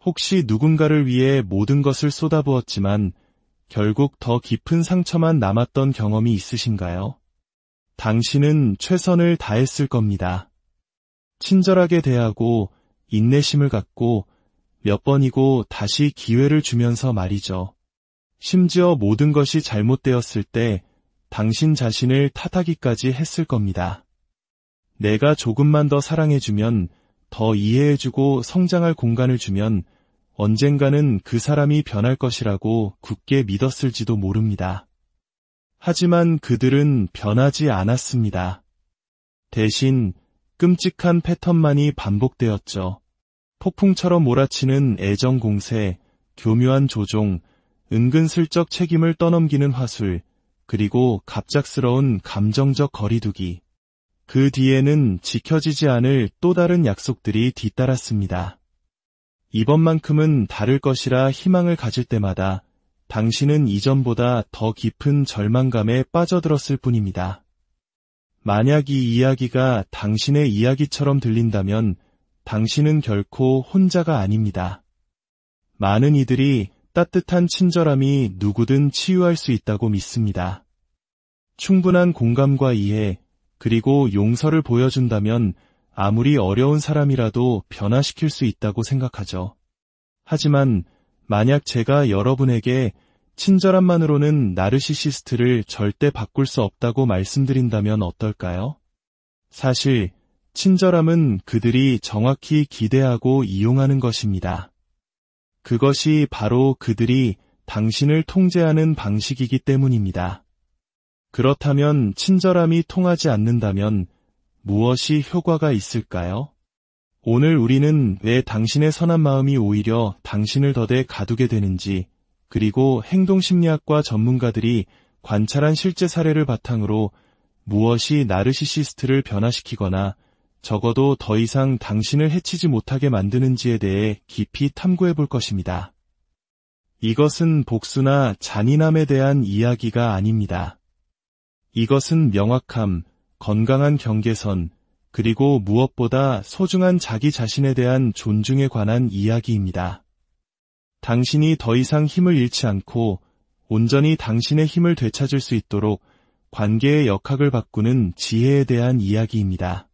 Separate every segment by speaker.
Speaker 1: 혹시 누군가를 위해 모든 것을 쏟아부었지만 결국 더 깊은 상처만 남았던 경험이 있으신가요? 당신은 최선을 다했을 겁니다. 친절하게 대하고 인내심을 갖고 몇 번이고 다시 기회를 주면서 말이죠. 심지어 모든 것이 잘못되었을 때 당신 자신을 탓하기까지 했을 겁니다. 내가 조금만 더 사랑해주면, 더 이해해주고 성장할 공간을 주면 언젠가는 그 사람이 변할 것이라고 굳게 믿었을지도 모릅니다. 하지만 그들은 변하지 않았습니다. 대신 끔찍한 패턴만이 반복되었죠. 폭풍처럼 몰아치는 애정 공세, 교묘한 조종, 은근슬쩍 책임을 떠넘기는 화술, 그리고 갑작스러운 감정적 거리두기. 그 뒤에는 지켜지지 않을 또 다른 약속들이 뒤따랐습니다. 이번만큼은 다를 것이라 희망을 가질 때마다 당신은 이전보다 더 깊은 절망감에 빠져들었을 뿐입니다. 만약 이 이야기가 당신의 이야기처럼 들린다면 당신은 결코 혼자가 아닙니다. 많은 이들이 따뜻한 친절함이 누구든 치유할 수 있다고 믿습니다. 충분한 공감과 이해, 그리고 용서를 보여준다면 아무리 어려운 사람이라도 변화시킬 수 있다고 생각하죠. 하지만 만약 제가 여러분에게 친절함만으로는 나르시시스트를 절대 바꿀 수 없다고 말씀드린다면 어떨까요? 사실 친절함은 그들이 정확히 기대하고 이용하는 것입니다. 그것이 바로 그들이 당신을 통제하는 방식이기 때문입니다. 그렇다면 친절함이 통하지 않는다면 무엇이 효과가 있을까요? 오늘 우리는 왜 당신의 선한 마음이 오히려 당신을 더대 가두게 되는지, 그리고 행동심리학과 전문가들이 관찰한 실제 사례를 바탕으로 무엇이 나르시시스트를 변화시키거나 적어도 더 이상 당신을 해치지 못하게 만드는지에 대해 깊이 탐구해 볼 것입니다. 이것은 복수나 잔인함에 대한 이야기가 아닙니다. 이것은 명확함, 건강한 경계선, 그리고 무엇보다 소중한 자기 자신에 대한 존중에 관한 이야기입니다. 당신이 더 이상 힘을 잃지 않고 온전히 당신의 힘을 되찾을 수 있도록 관계의 역학을 바꾸는 지혜에 대한 이야기입니다.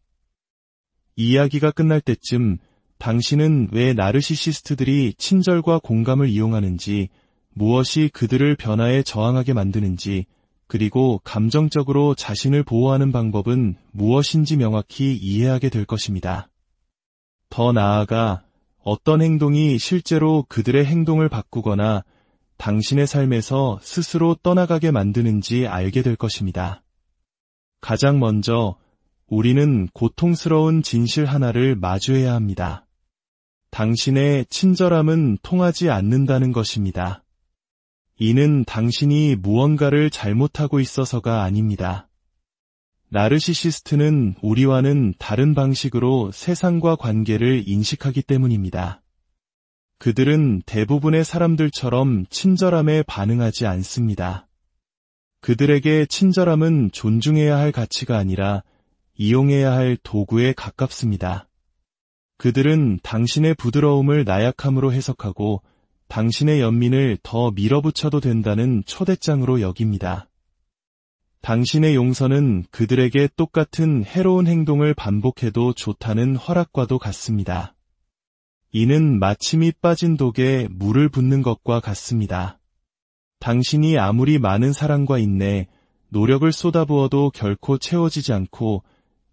Speaker 1: 이야기가 끝날 때쯤 당신은 왜 나르시시스트들이 친절과 공감을 이용하는지, 무엇이 그들을 변화에 저항하게 만드는지, 그리고 감정적으로 자신을 보호하는 방법은 무엇인지 명확히 이해하게 될 것입니다. 더 나아가 어떤 행동이 실제로 그들의 행동을 바꾸거나 당신의 삶에서 스스로 떠나가게 만드는지 알게 될 것입니다. 가장 먼저 우리는 고통스러운 진실 하나를 마주해야 합니다. 당신의 친절함은 통하지 않는다는 것입니다. 이는 당신이 무언가를 잘못하고 있어서가 아닙니다. 나르시시스트는 우리와는 다른 방식으로 세상과 관계를 인식하기 때문입니다. 그들은 대부분의 사람들처럼 친절함에 반응하지 않습니다. 그들에게 친절함은 존중해야 할 가치가 아니라 이용해야 할 도구에 가깝습니다. 그들은 당신의 부드러움을 나약함으로 해석하고 당신의 연민을 더 밀어붙여도 된다는 초대장으로 여깁니다. 당신의 용서는 그들에게 똑같은 해로운 행동을 반복해도 좋다는 허락과도 같습니다. 이는 마치 밑 빠진 독에 물을 붓는 것과 같습니다. 당신이 아무리 많은 사랑과 인내, 노력을 쏟아부어도 결코 채워지지 않고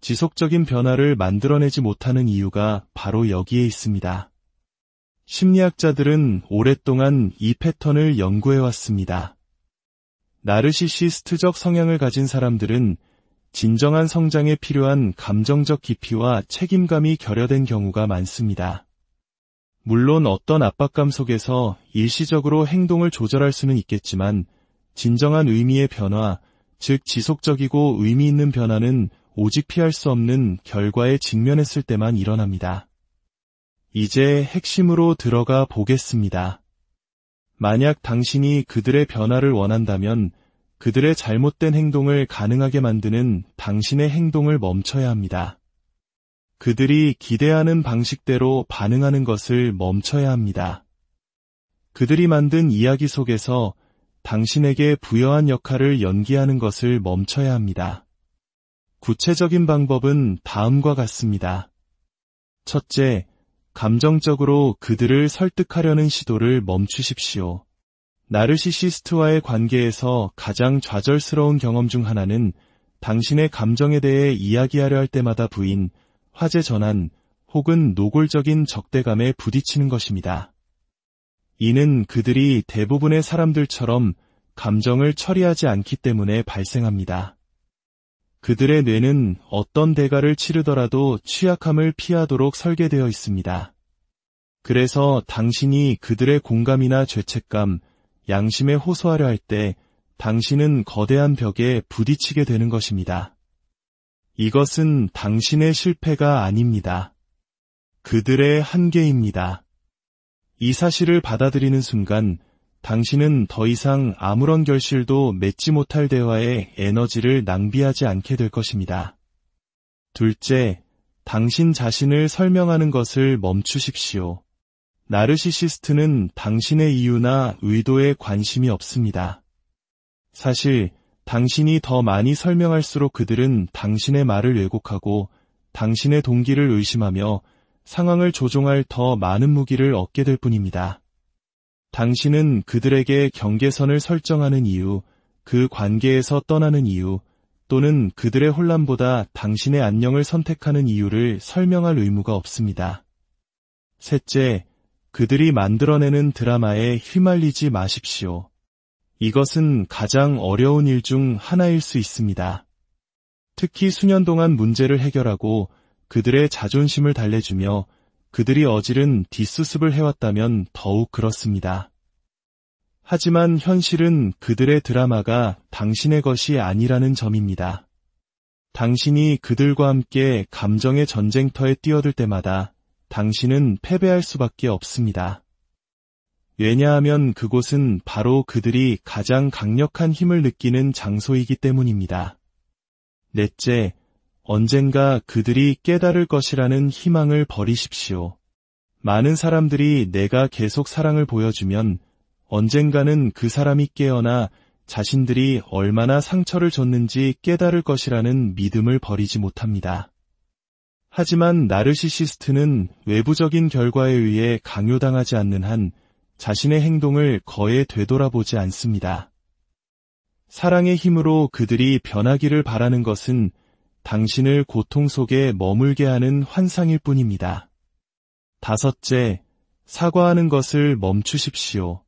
Speaker 1: 지속적인 변화를 만들어내지 못하는 이유가 바로 여기에 있습니다. 심리학자들은 오랫동안 이 패턴을 연구해왔습니다. 나르시시스트적 성향을 가진 사람들은 진정한 성장에 필요한 감정적 깊이와 책임감이 결여된 경우가 많습니다. 물론 어떤 압박감 속에서 일시적으로 행동을 조절할 수는 있겠지만 진정한 의미의 변화, 즉 지속적이고 의미 있는 변화는 오직 피할 수 없는 결과에 직면했을 때만 일어납니다. 이제 핵심으로 들어가 보겠습니다. 만약 당신이 그들의 변화를 원한다면 그들의 잘못된 행동을 가능하게 만드는 당신의 행동을 멈춰야 합니다. 그들이 기대하는 방식대로 반응하는 것을 멈춰야 합니다. 그들이 만든 이야기 속에서 당신에게 부여한 역할을 연기하는 것을 멈춰야 합니다. 구체적인 방법은 다음과 같습니다. 첫째, 감정적으로 그들을 설득하려는 시도를 멈추십시오. 나르시시스트와의 관계에서 가장 좌절스러운 경험 중 하나는 당신의 감정에 대해 이야기하려 할 때마다 부인, 화제 전환, 혹은 노골적인 적대감에 부딪히는 것입니다. 이는 그들이 대부분의 사람들처럼 감정을 처리하지 않기 때문에 발생합니다. 그들의 뇌는 어떤 대가를 치르더라도 취약함을 피하도록 설계되어 있습니다. 그래서 당신이 그들의 공감이나 죄책감, 양심에 호소하려 할 때 당신은 거대한 벽에 부딪히게 되는 것입니다. 이것은 당신의 실패가 아닙니다. 그들의 한계입니다. 이 사실을 받아들이는 순간 당신은 더 이상 아무런 결실도 맺지 못할 대화에 에너지를 낭비하지 않게 될 것입니다. 둘째, 당신 자신을 설명하는 것을 멈추십시오. 나르시시스트는 당신의 이유나 의도에 관심이 없습니다. 사실 당신이 더 많이 설명할수록 그들은 당신의 말을 왜곡하고 당신의 동기를 의심하며 상황을 조종할 더 많은 무기를 얻게 될 뿐입니다. 당신은 그들에게 경계선을 설정하는 이유, 그 관계에서 떠나는 이유, 또는 그들의 혼란보다 당신의 안녕을 선택하는 이유를 설명할 의무가 없습니다. 셋째, 그들이 만들어내는 드라마에 휘말리지 마십시오. 이것은 가장 어려운 일 중 하나일 수 있습니다. 특히 수년 동안 문제를 해결하고 그들의 자존심을 달래주며 그들이 어질은 뒷수습을 해왔다면 더욱 그렇습니다. 하지만 현실은 그들의 드라마가 당신의 것이 아니라는 점입니다. 당신이 그들과 함께 감정의 전쟁터에 뛰어들 때마다 당신은 패배할 수밖에 없습니다. 왜냐하면 그곳은 바로 그들이 가장 강력한 힘을 느끼는 장소이기 때문입니다. 넷째, 언젠가 그들이 깨달을 것이라는 희망을 버리십시오. 많은 사람들이 내가 계속 사랑을 보여주면 언젠가는 그 사람이 깨어나 자신들이 얼마나 상처를 줬는지 깨달을 것이라는 믿음을 버리지 못합니다. 하지만 나르시시스트는 외부적인 결과에 의해 강요당하지 않는 한 자신의 행동을 거의 되돌아보지 않습니다. 사랑의 힘으로 그들이 변하기를 바라는 것은 당신을 고통 속에 머물게 하는 환상일 뿐입니다. 다섯째, 사과하는 것을 멈추십시오.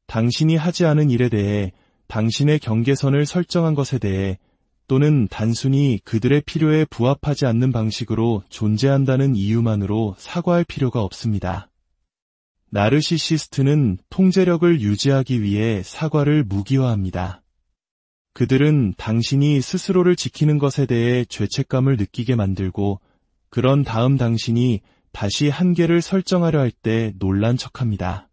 Speaker 1: 당신이 하지 않은 일에 대해, 당신의 경계선을 설정한 것에 대해, 또는 단순히 그들의 필요에 부합하지 않는 방식으로 존재한다는 이유만으로 사과할 필요가 없습니다. 나르시시스트는 통제력을 유지하기 위해 사과를 무기화합니다. 그들은 당신이 스스로를 지키는 것에 대해 죄책감을 느끼게 만들고 그런 다음 당신이 다시 한계를 설정하려 할 때 놀란 척합니다.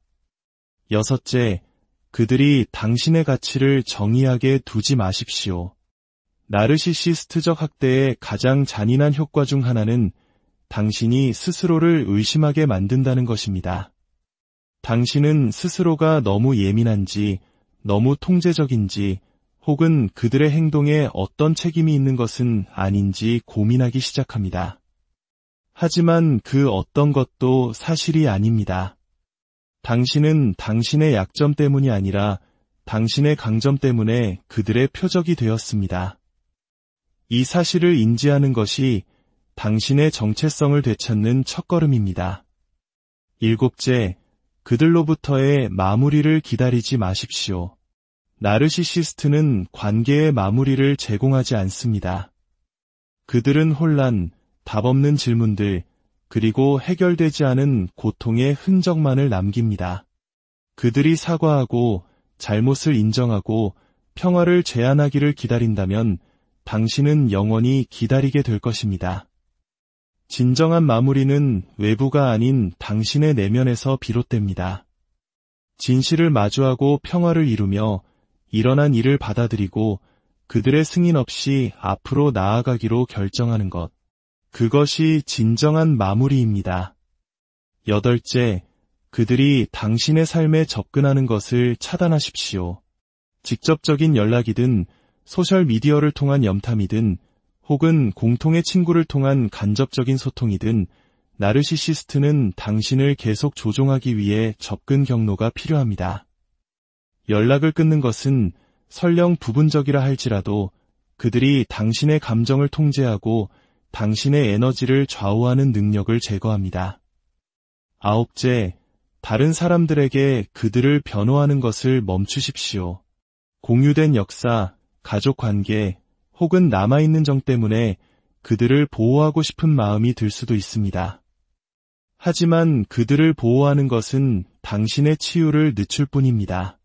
Speaker 1: 여섯째, 그들이 당신의 가치를 정의하게 두지 마십시오. 나르시시스트적 학대의 가장 잔인한 효과 중 하나는 당신이 스스로를 의심하게 만든다는 것입니다. 당신은 스스로가 너무 예민한지, 너무 통제적인지, 혹은 그들의 행동에 어떤 책임이 있는 것은 아닌지 고민하기 시작합니다. 하지만 그 어떤 것도 사실이 아닙니다. 당신은 당신의 약점 때문이 아니라 당신의 강점 때문에 그들의 표적이 되었습니다. 이 사실을 인지하는 것이 당신의 정체성을 되찾는 첫걸음입니다. 일곱째, 그들로부터의 마무리를 기다리지 마십시오. 나르시시스트는 관계의 마무리를 제공하지 않습니다. 그들은 혼란, 답없는 질문들, 그리고 해결되지 않은 고통의 흔적만을 남깁니다. 그들이 사과하고 잘못을 인정하고 평화를 제안하기를 기다린다면 당신은 영원히 기다리게 될 것입니다. 진정한 마무리는 외부가 아닌 당신의 내면에서 비롯됩니다. 진실을 마주하고 평화를 이루며 일어난 일을 받아들이고 그들의 승인 없이 앞으로 나아가기로 결정하는 것. 그것이 진정한 마무리입니다. 여덟째, 그들이 당신의 삶에 접근하는 것을 차단하십시오. 직접적인 연락이든 소셜미디어를 통한 염탐이든 혹은 공통의 친구를 통한 간접적인 소통이든 나르시시스트는 당신을 계속 조종하기 위해 접근 경로가 필요합니다. 연락을 끊는 것은 설령 부분적이라 할지라도 그들이 당신의 감정을 통제하고 당신의 에너지를 좌우하는 능력을 제거합니다. 아홉째, 다른 사람들에게 그들을 변호하는 것을 멈추십시오. 공유된 역사, 가족 관계, 혹은 남아있는 정 때문에 그들을 보호하고 싶은 마음이 들 수도 있습니다. 하지만 그들을 보호하는 것은 당신의 치유를 늦출 뿐입니다.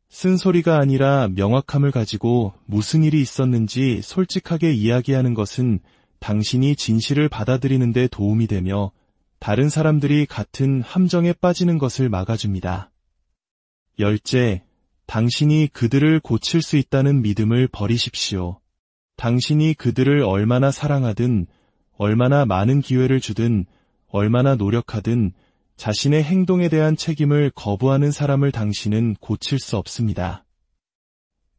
Speaker 1: 쓴소리가 아니라 명확함을 가지고 무슨 일이 있었는지 솔직하게 이야기하는 것은 당신이 진실을 받아들이는 데 도움이 되며 다른 사람들이 같은 함정에 빠지는 것을 막아줍니다. 열째, 당신이 그들을 고칠 수 있다는 믿음을 버리십시오. 당신이 그들을 얼마나 사랑하든, 얼마나 많은 기회를 주든, 얼마나 노력하든 자신의 행동에 대한 책임을 거부하는 사람을 당신은 고칠 수 없습니다.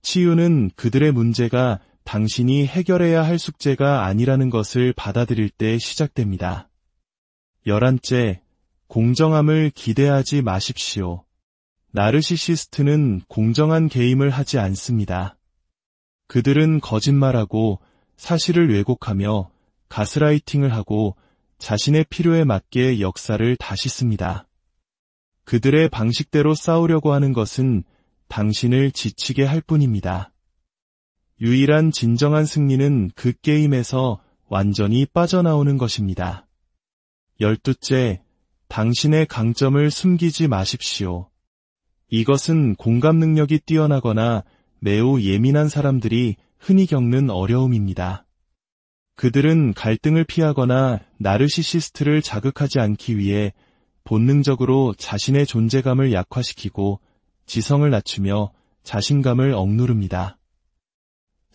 Speaker 1: 치유는 그들의 문제가 당신이 해결해야 할 숙제가 아니라는 것을 받아들일 때 시작됩니다. 11째, 공정함을 기대하지 마십시오. 나르시시스트는 공정한 게임을 하지 않습니다. 그들은 거짓말하고 사실을 왜곡하며 가스라이팅을 하고 자신의 필요에 맞게 역사를 다시 씁니다. 그들의 방식대로 싸우려고 하는 것은 당신을 지치게 할 뿐입니다. 유일한 진정한 승리는 그 게임에서 완전히 빠져나오는 것입니다. 12째, 당신의 강점을 숨기지 마십시오. 이것은 공감 능력이 뛰어나거나 매우 예민한 사람들이 흔히 겪는 어려움입니다. 그들은 갈등을 피하거나 나르시시스트를 자극하지 않기 위해 본능적으로 자신의 존재감을 약화시키고 지성을 낮추며 자신감을 억누릅니다.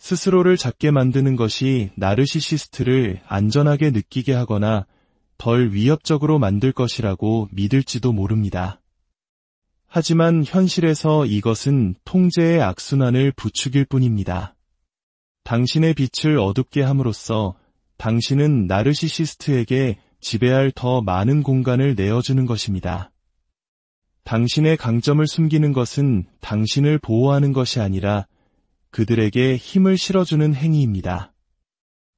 Speaker 1: 스스로를 작게 만드는 것이 나르시시스트를 안전하게 느끼게 하거나 덜 위협적으로 만들 것이라고 믿을지도 모릅니다. 하지만 현실에서 이것은 통제의 악순환을 부추길 뿐입니다. 당신의 빛을 어둡게 함으로써 당신은 나르시시스트에게 지배할 더 많은 공간을 내어주는 것입니다. 당신의 강점을 숨기는 것은 당신을 보호하는 것이 아니라 그들에게 힘을 실어주는 행위입니다.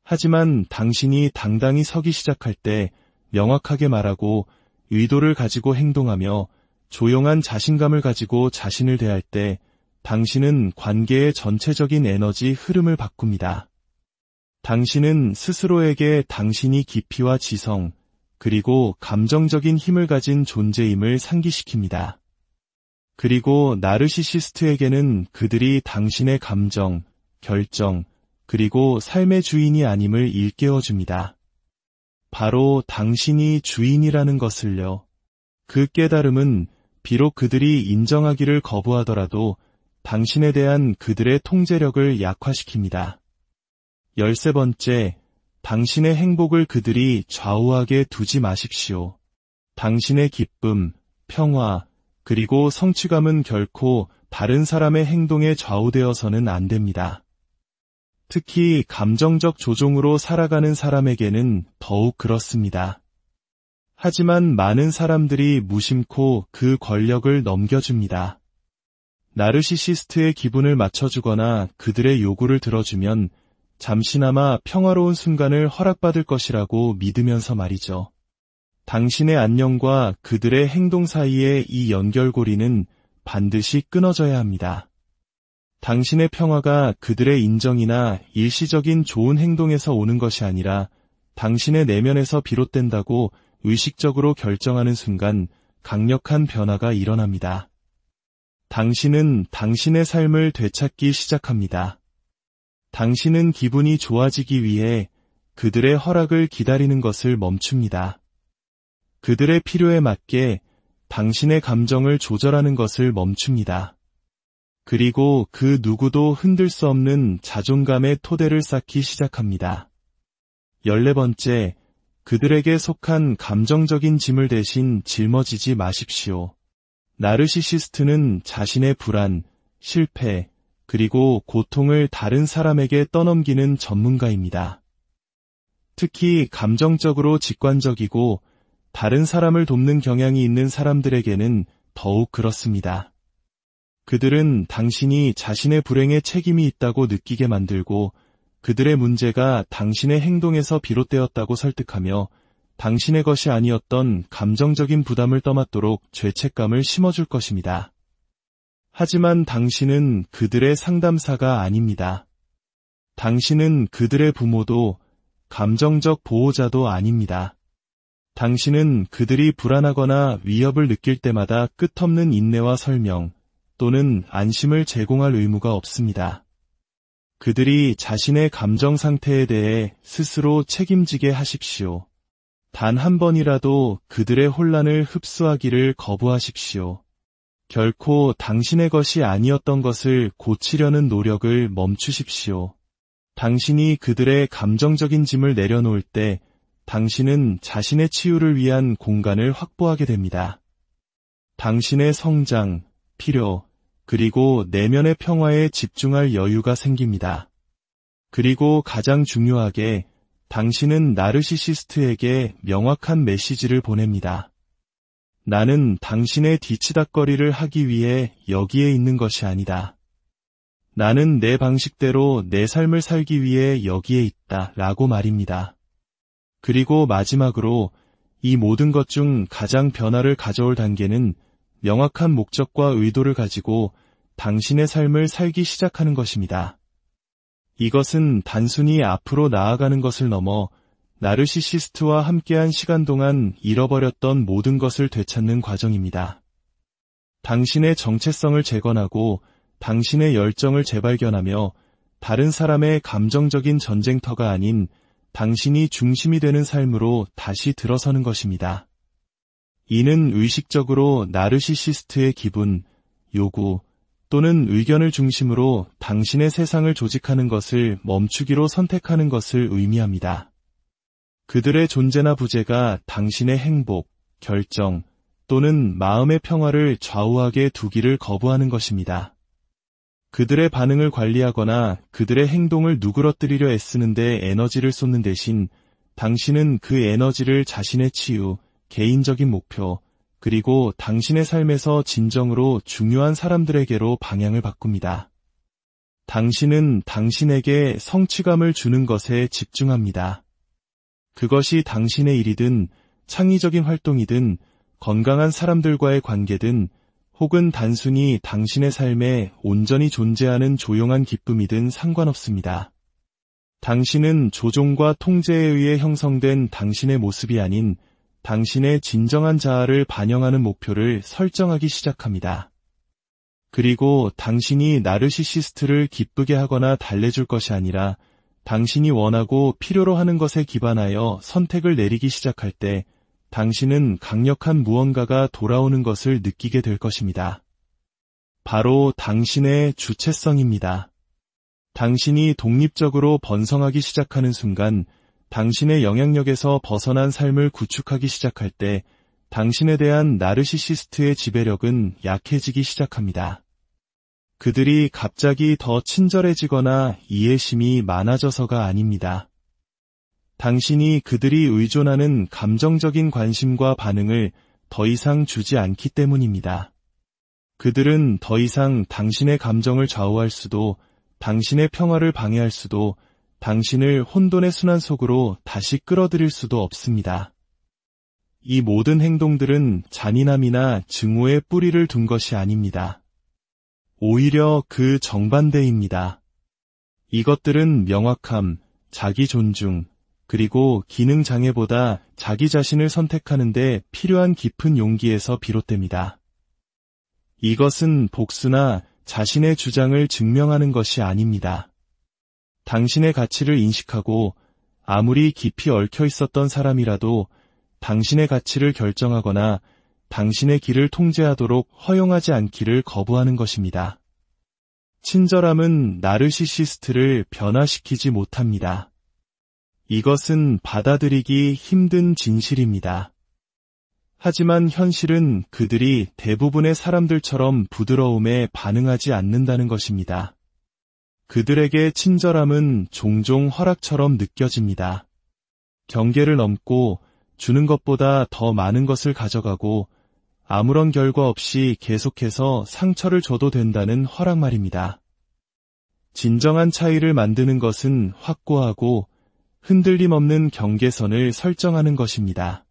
Speaker 1: 하지만 당신이 당당히 서기 시작할 때 명확하게 말하고 의도를 가지고 행동하며 조용한 자신감을 가지고 자신을 대할 때 당신은 관계의 전체적인 에너지 흐름을 바꿉니다. 당신은 스스로에게 당신이 깊이와 지성, 그리고 감정적인 힘을 가진 존재임을 상기시킵니다. 그리고 나르시시스트에게는 그들이 당신의 감정, 결정, 그리고 삶의 주인이 아님을 일깨워줍니다. 바로 당신이 주인이라는 것을요. 그 깨달음은 비록 그들이 인정하기를 거부하더라도 당신에 대한 그들의 통제력을 약화시킵니다. 13번째, 당신의 행복을 그들이 좌우하게 두지 마십시오. 당신의 기쁨, 평화, 그리고 성취감은 결코 다른 사람의 행동에 좌우되어서는 안 됩니다. 특히 감정적 조종으로 살아가는 사람에게는 더욱 그렇습니다. 하지만 많은 사람들이 무심코 그 권력을 넘겨줍니다. 나르시시스트의 기분을 맞춰주거나 그들의 요구를 들어주면 잠시나마 평화로운 순간을 허락받을 것이라고 믿으면서 말이죠. 당신의 안녕과 그들의 행동 사이의 이 연결고리는 반드시 끊어져야 합니다. 당신의 평화가 그들의 인정이나 일시적인 좋은 행동에서 오는 것이 아니라 당신의 내면에서 비롯된다고 의식적으로 결정하는 순간 강력한 변화가 일어납니다. 당신은 당신의 삶을 되찾기 시작합니다. 당신은 기분이 좋아지기 위해 그들의 허락을 기다리는 것을 멈춥니다. 그들의 필요에 맞게 당신의 감정을 조절하는 것을 멈춥니다. 그리고 그 누구도 흔들 수 없는 자존감의 토대를 쌓기 시작합니다. 14번째, 그들에게 속한 감정적인 짐을 대신 짊어지지 마십시오. 나르시시스트는 자신의 불안, 실패, 그리고 고통을 다른 사람에게 떠넘기는 전문가입니다. 특히 감정적으로 직관적이고 다른 사람을 돕는 경향이 있는 사람들에게는 더욱 그렇습니다. 그들은 당신이 자신의 불행에 책임이 있다고 느끼게 만들고 그들의 문제가 당신의 행동에서 비롯되었다고 설득하며 당신의 것이 아니었던 감정적인 부담을 떠맡도록 죄책감을 심어줄 것입니다. 하지만 당신은 그들의 상담사가 아닙니다. 당신은 그들의 부모도 감정적 보호자도 아닙니다. 당신은 그들이 불안하거나 위협을 느낄 때마다 끝없는 인내와 설명 또는 안심을 제공할 의무가 없습니다. 그들이 자신의 감정 상태에 대해 스스로 책임지게 하십시오. 단 한 번이라도 그들의 혼란을 흡수하기를 거부하십시오. 결코 당신의 것이 아니었던 것을 고치려는 노력을 멈추십시오. 당신이 그들의 감정적인 짐을 내려놓을 때 당신은 자신의 치유를 위한 공간을 확보하게 됩니다. 당신의 성장, 필요, 그리고 내면의 평화에 집중할 여유가 생깁니다. 그리고 가장 중요하게 당신은 나르시시스트에게 명확한 메시지를 보냅니다. 나는 당신의 뒤치다꺼리를 하기 위해 여기에 있는 것이 아니다. 나는 내 방식대로 내 삶을 살기 위해 여기에 있다 라고 말입니다. 그리고 마지막으로 이 모든 것 중 가장 변화를 가져올 단계는 명확한 목적과 의도를 가지고 당신의 삶을 살기 시작하는 것입니다. 이것은 단순히 앞으로 나아가는 것을 넘어 나르시시스트와 함께한 시간 동안 잃어버렸던 모든 것을 되찾는 과정입니다. 당신의 정체성을 재건하고 당신의 열정을 재발견하며 다른 사람의 감정적인 전쟁터가 아닌 당신이 중심이 되는 삶으로 다시 들어서는 것입니다. 이는 의식적으로 나르시시스트의 기분, 요구 또는 의견을 중심으로 당신의 세상을 조직하는 것을 멈추기로 선택하는 것을 의미합니다. 그들의 존재나 부재가 당신의 행복, 결정 또는 마음의 평화를 좌우하게 두기를 거부하는 것입니다. 그들의 반응을 관리하거나 그들의 행동을 누그러뜨리려 애쓰는데 에너지를 쏟는 대신 당신은 그 에너지를 자신의 치유, 개인적인 목표, 그리고 당신의 삶에서 진정으로 중요한 사람들에게로 방향을 바꿉니다. 당신은 당신에게 성취감을 주는 것에 집중합니다. 그것이 당신의 일이든 창의적인 활동이든 건강한 사람들과의 관계든 혹은 단순히 당신의 삶에 온전히 존재하는 조용한 기쁨이든 상관없습니다. 당신은 조종과 통제에 의해 형성된 당신의 모습이 아닌 당신의 진정한 자아를 반영하는 목표를 설정하기 시작합니다. 그리고 당신이 나르시시스트를 기쁘게 하거나 달래줄 것이 아니라 당신이 원하고 필요로 하는 것에 기반하여 선택을 내리기 시작할 때 당신은 강력한 무언가가 돌아오는 것을 느끼게 될 것입니다. 바로 당신의 주체성입니다. 당신이 독립적으로 번성하기 시작하는 순간 당신의 영향력에서 벗어난 삶을 구축하기 시작할 때 당신에 대한 나르시시스트의 지배력은 약해지기 시작합니다. 그들이 갑자기 더 친절해지거나 이해심이 많아져서가 아닙니다. 당신이 그들이 의존하는 감정적인 관심과 반응을 더 이상 주지 않기 때문입니다. 그들은 더 이상 당신의 감정을 좌우할 수도, 당신의 평화를 방해할 수도, 당신을 혼돈의 순환 속으로 다시 끌어들일 수도 없습니다. 이 모든 행동들은 잔인함이나 증오의 뿌리를 둔 것이 아닙니다. 오히려 그 정반대입니다. 이것들은 명확함, 자기 존중, 그리고 기능 장애보다 자기 자신을 선택하는 데 필요한 깊은 용기에서 비롯됩니다. 이것은 복수나 자신의 주장을 증명하는 것이 아닙니다. 당신의 가치를 인식하고 아무리 깊이 얽혀 있었던 사람이라도 당신의 가치를 결정하거나 당신의 길을 통제하도록 허용하지 않기를 거부하는 것입니다. 친절함은 나르시시스트를 변화시키지 못합니다. 이것은 받아들이기 힘든 진실입니다. 하지만 현실은 그들이 대부분의 사람들처럼 부드러움에 반응하지 않는다는 것입니다. 그들에게 친절함은 종종 허락처럼 느껴집니다. 경계를 넘고 주는 것보다 더 많은 것을 가져가고 아무런 결과 없이 계속해서 상처를 줘도 된다는 허락 말입니다. 진정한 차이를 만드는 것은 확고하고 흔들림 없는 경계선을 설정하는 것입니다.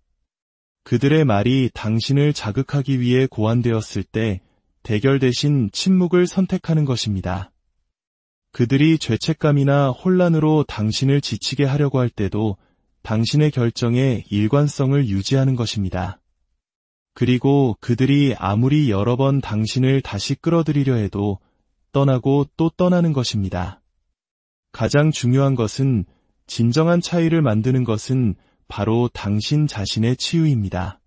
Speaker 1: 그들의 말이 당신을 자극하기 위해 고안되었을 때 대결 대신 침묵을 선택하는 것입니다. 그들이 죄책감이나 혼란으로 당신을 지치게 하려고 할 때도 당신의 결정에 일관성을 유지하는 것입니다. 그리고 그들이 아무리 여러 번 당신을 다시 끌어들이려 해도 떠나고 또 떠나는 것입니다. 가장 중요한 것은 진정한 차이를 만드는 것은 바로 당신 자신의 치유입니다.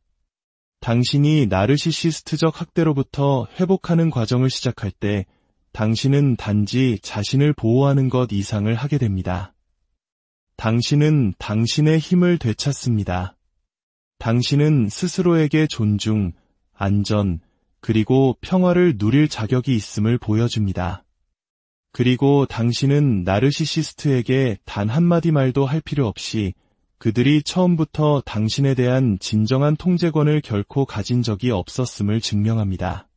Speaker 1: 당신이 나르시시스트적 학대로부터 회복하는 과정을 시작할 때 당신은 단지 자신을 보호하는 것 이상을 하게 됩니다. 당신은 당신의 힘을 되찾습니다. 당신은 스스로에게 존중, 안전, 그리고 평화를 누릴 자격이 있음을 보여줍니다. 그리고 당신은 나르시시스트에게 단 한마디 말도 할 필요 없이 그들이 처음부터 당신에 대한 진정한 통제권을 결코 가진 적이 없었음을 증명합니다.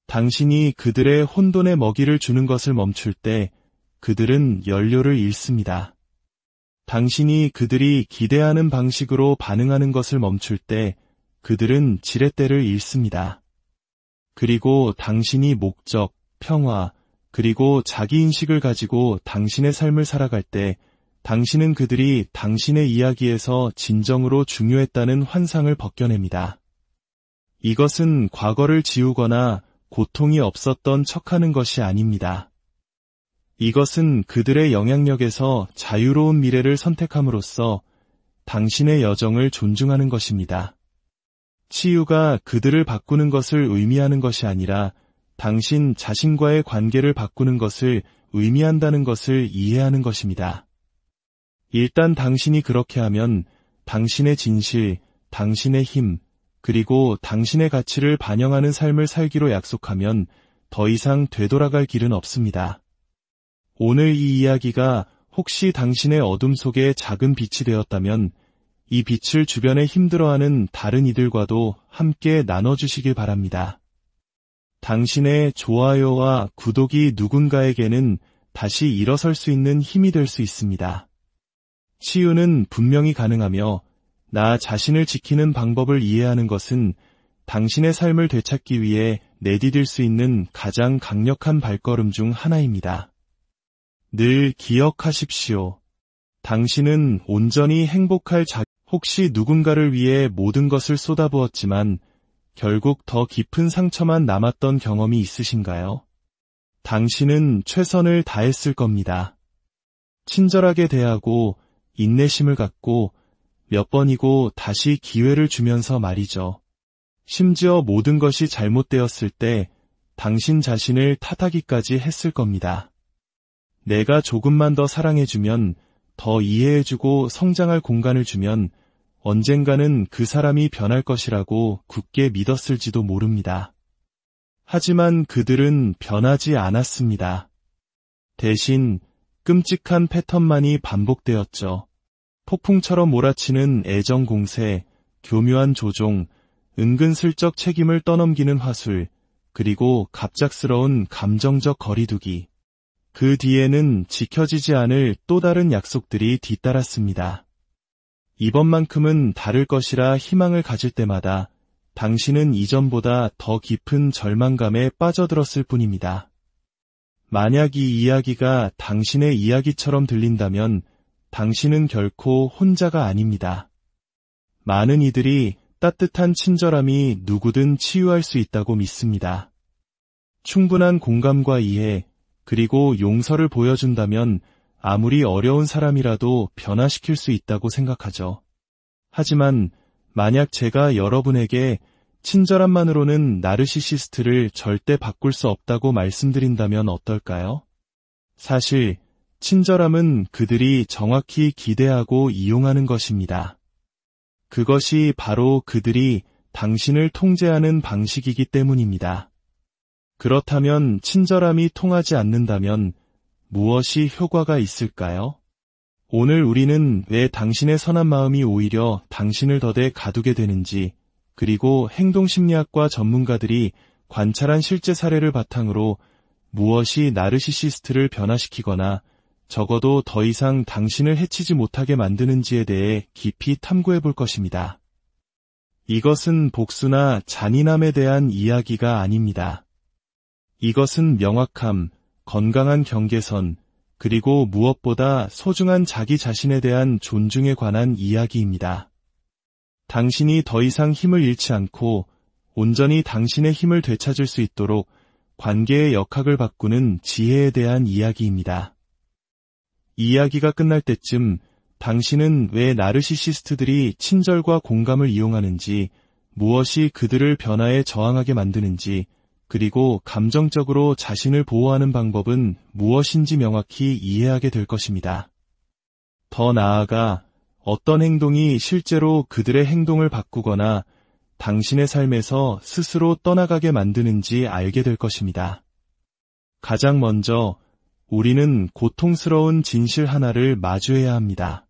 Speaker 1: 당신이 그들의 혼돈의 먹이를 주는 것을 멈출 때 그들은 연료를 잃습니다. 당신이 그들이 기대하는 방식으로 반응하는 것을 멈출 때 그들은 지렛대를 잃습니다. 그리고 당신이 목적, 평화, 그리고 자기인식을 가지고 당신의 삶을 살아갈 때 당신은 그들이 당신의 이야기에서 진정으로 중요했다는 환상을 벗겨냅니다. 이것은 과거를 지우거나 고통이 없었던 척하는 것이 아닙니다. 이것은 그들의 영향력에서 자유로운 미래를 선택함으로써 당신의 여정을 존중하는 것입니다. 치유가 그들을 바꾸는 것을 의미하는 것이 아니라 당신 자신과의 관계를 바꾸는 것을 의미한다는 것을 이해하는 것입니다. 일단 당신이 그렇게 하면 당신의 진실, 당신의 힘, 그리고 당신의 가치를 반영하는 삶을 살기로 약속하면 더 이상 되돌아갈 길은 없습니다. 오늘 이 이야기가 혹시 당신의 어둠 속에 작은 빛이 되었다면 이 빛을 주변에 힘들어하는 다른 이들과도 함께 나눠주시길 바랍니다. 당신의 좋아요와 구독이 누군가에게는 다시 일어설 수 있는 힘이 될 수 있습니다. 치유는 분명히 가능하며 나 자신을 지키는 방법을 이해하는 것은 당신의 삶을 되찾기 위해 내디딜 수 있는 가장 강력한 발걸음 중 하나입니다. 늘 기억하십시오. 당신은 온전히 행복할 혹시 누군가를 위해 모든 것을 쏟아부었지만 결국 더 깊은 상처만 남았던 경험이 있으신가요? 당신은 최선을 다했을 겁니다. 친절하게 대하고 인내심을 갖고 몇 번이고 다시 기회를 주면서 말이죠. 심지어 모든 것이 잘못되었을 때 당신 자신을 탓하기까지 했을 겁니다. 내가 조금만 더 사랑해주면, 더 이해해주고 성장할 공간을 주면 언젠가는 그 사람이 변할 것이라고 굳게 믿었을지도 모릅니다. 하지만 그들은 변하지 않았습니다. 대신 끔찍한 패턴만이 반복되었죠. 폭풍처럼 몰아치는 애정 공세, 교묘한 조종, 은근슬쩍 책임을 떠넘기는 화술, 그리고 갑작스러운 감정적 거리두기. 그 뒤에는 지켜지지 않을 또 다른 약속들이 뒤따랐습니다. 이번만큼은 다를 것이라 희망을 가질 때마다 당신은 이전보다 더 깊은 절망감에 빠져들었을 뿐입니다. 만약 이 이야기가 당신의 이야기처럼 들린다면 당신은 결코 혼자가 아닙니다. 많은 이들이 따뜻한 친절함이 누구든 치유할 수 있다고 믿습니다. 충분한 공감과 이해, 그리고 용서를 보여준다면 아무리 어려운 사람이라도 변화시킬 수 있다고 생각하죠. 하지만 만약 제가 여러분에게 친절함만으로는 나르시시스트를 절대 바꿀 수 없다고 말씀드린다면 어떨까요? 사실 친절함은 그들이 정확히 기대하고 이용하는 것입니다. 그것이 바로 그들이 당신을 통제하는 방식이기 때문입니다. 그렇다면 친절함이 통하지 않는다면 무엇이 효과가 있을까요? 오늘 우리는 왜 당신의 선한 마음이 오히려 당신을 더대 가두게 되는지, 그리고 행동심리학과 전문가들이 관찰한 실제 사례를 바탕으로 무엇이 나르시시스트를 변화시키거나 적어도 더 이상 당신을 해치지 못하게 만드는지에 대해 깊이 탐구해 볼 것입니다. 이것은 복수나 잔인함에 대한 이야기가 아닙니다. 이것은 명확함, 건강한 경계선, 그리고 무엇보다 소중한 자기 자신에 대한 존중에 관한 이야기입니다. 당신이 더 이상 힘을 잃지 않고 온전히 당신의 힘을 되찾을 수 있도록 관계의 역학을 바꾸는 지혜에 대한 이야기입니다. 이야기가 끝날 때쯤 당신은 왜 나르시시스트들이 친절과 공감을 이용하는지, 무엇이 그들을 변화에 저항하게 만드는지, 그리고 감정적으로 자신을 보호하는 방법은 무엇인지 명확히 이해하게 될 것입니다. 더 나아가 어떤 행동이 실제로 그들의 행동을 바꾸거나 당신의 삶에서 스스로 떠나가게 만드는지 알게 될 것입니다. 가장 먼저 우리는 고통스러운 진실 하나를 마주해야 합니다.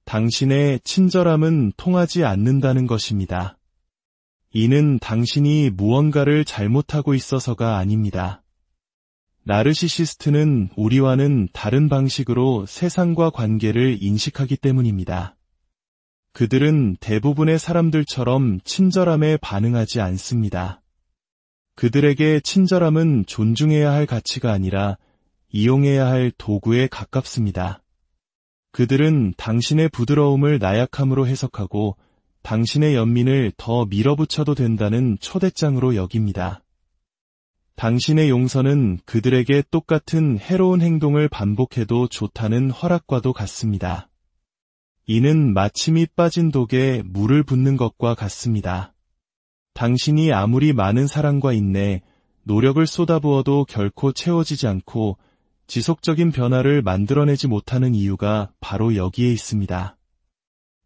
Speaker 1: 당신의 친절함은 통하지 않는다는 것입니다. 이는 당신이 무언가를 잘못하고 있어서가 아닙니다. 나르시시스트는 우리와는 다른 방식으로 세상과 관계를 인식하기 때문입니다. 그들은 대부분의 사람들처럼 친절함에 반응하지 않습니다. 그들에게 친절함은 존중해야 할 가치가 아니라 이용해야 할 도구에 가깝습니다. 그들은 당신의 부드러움을 나약함으로 해석하고 당신의 연민을 더 밀어붙여도 된다는 초대장으로 여깁니다. 당신의 용서는 그들에게 똑같은 해로운 행동을 반복해도 좋다는 허락과도 같습니다. 이는 마치 밑 빠진 독에 물을 붓는 것과 같습니다. 당신이 아무리 많은 사랑과 인내, 노력을 쏟아부어도 결코 채워지지 않고 지속적인 변화를 만들어내지 못하는 이유가 바로 여기에 있습니다.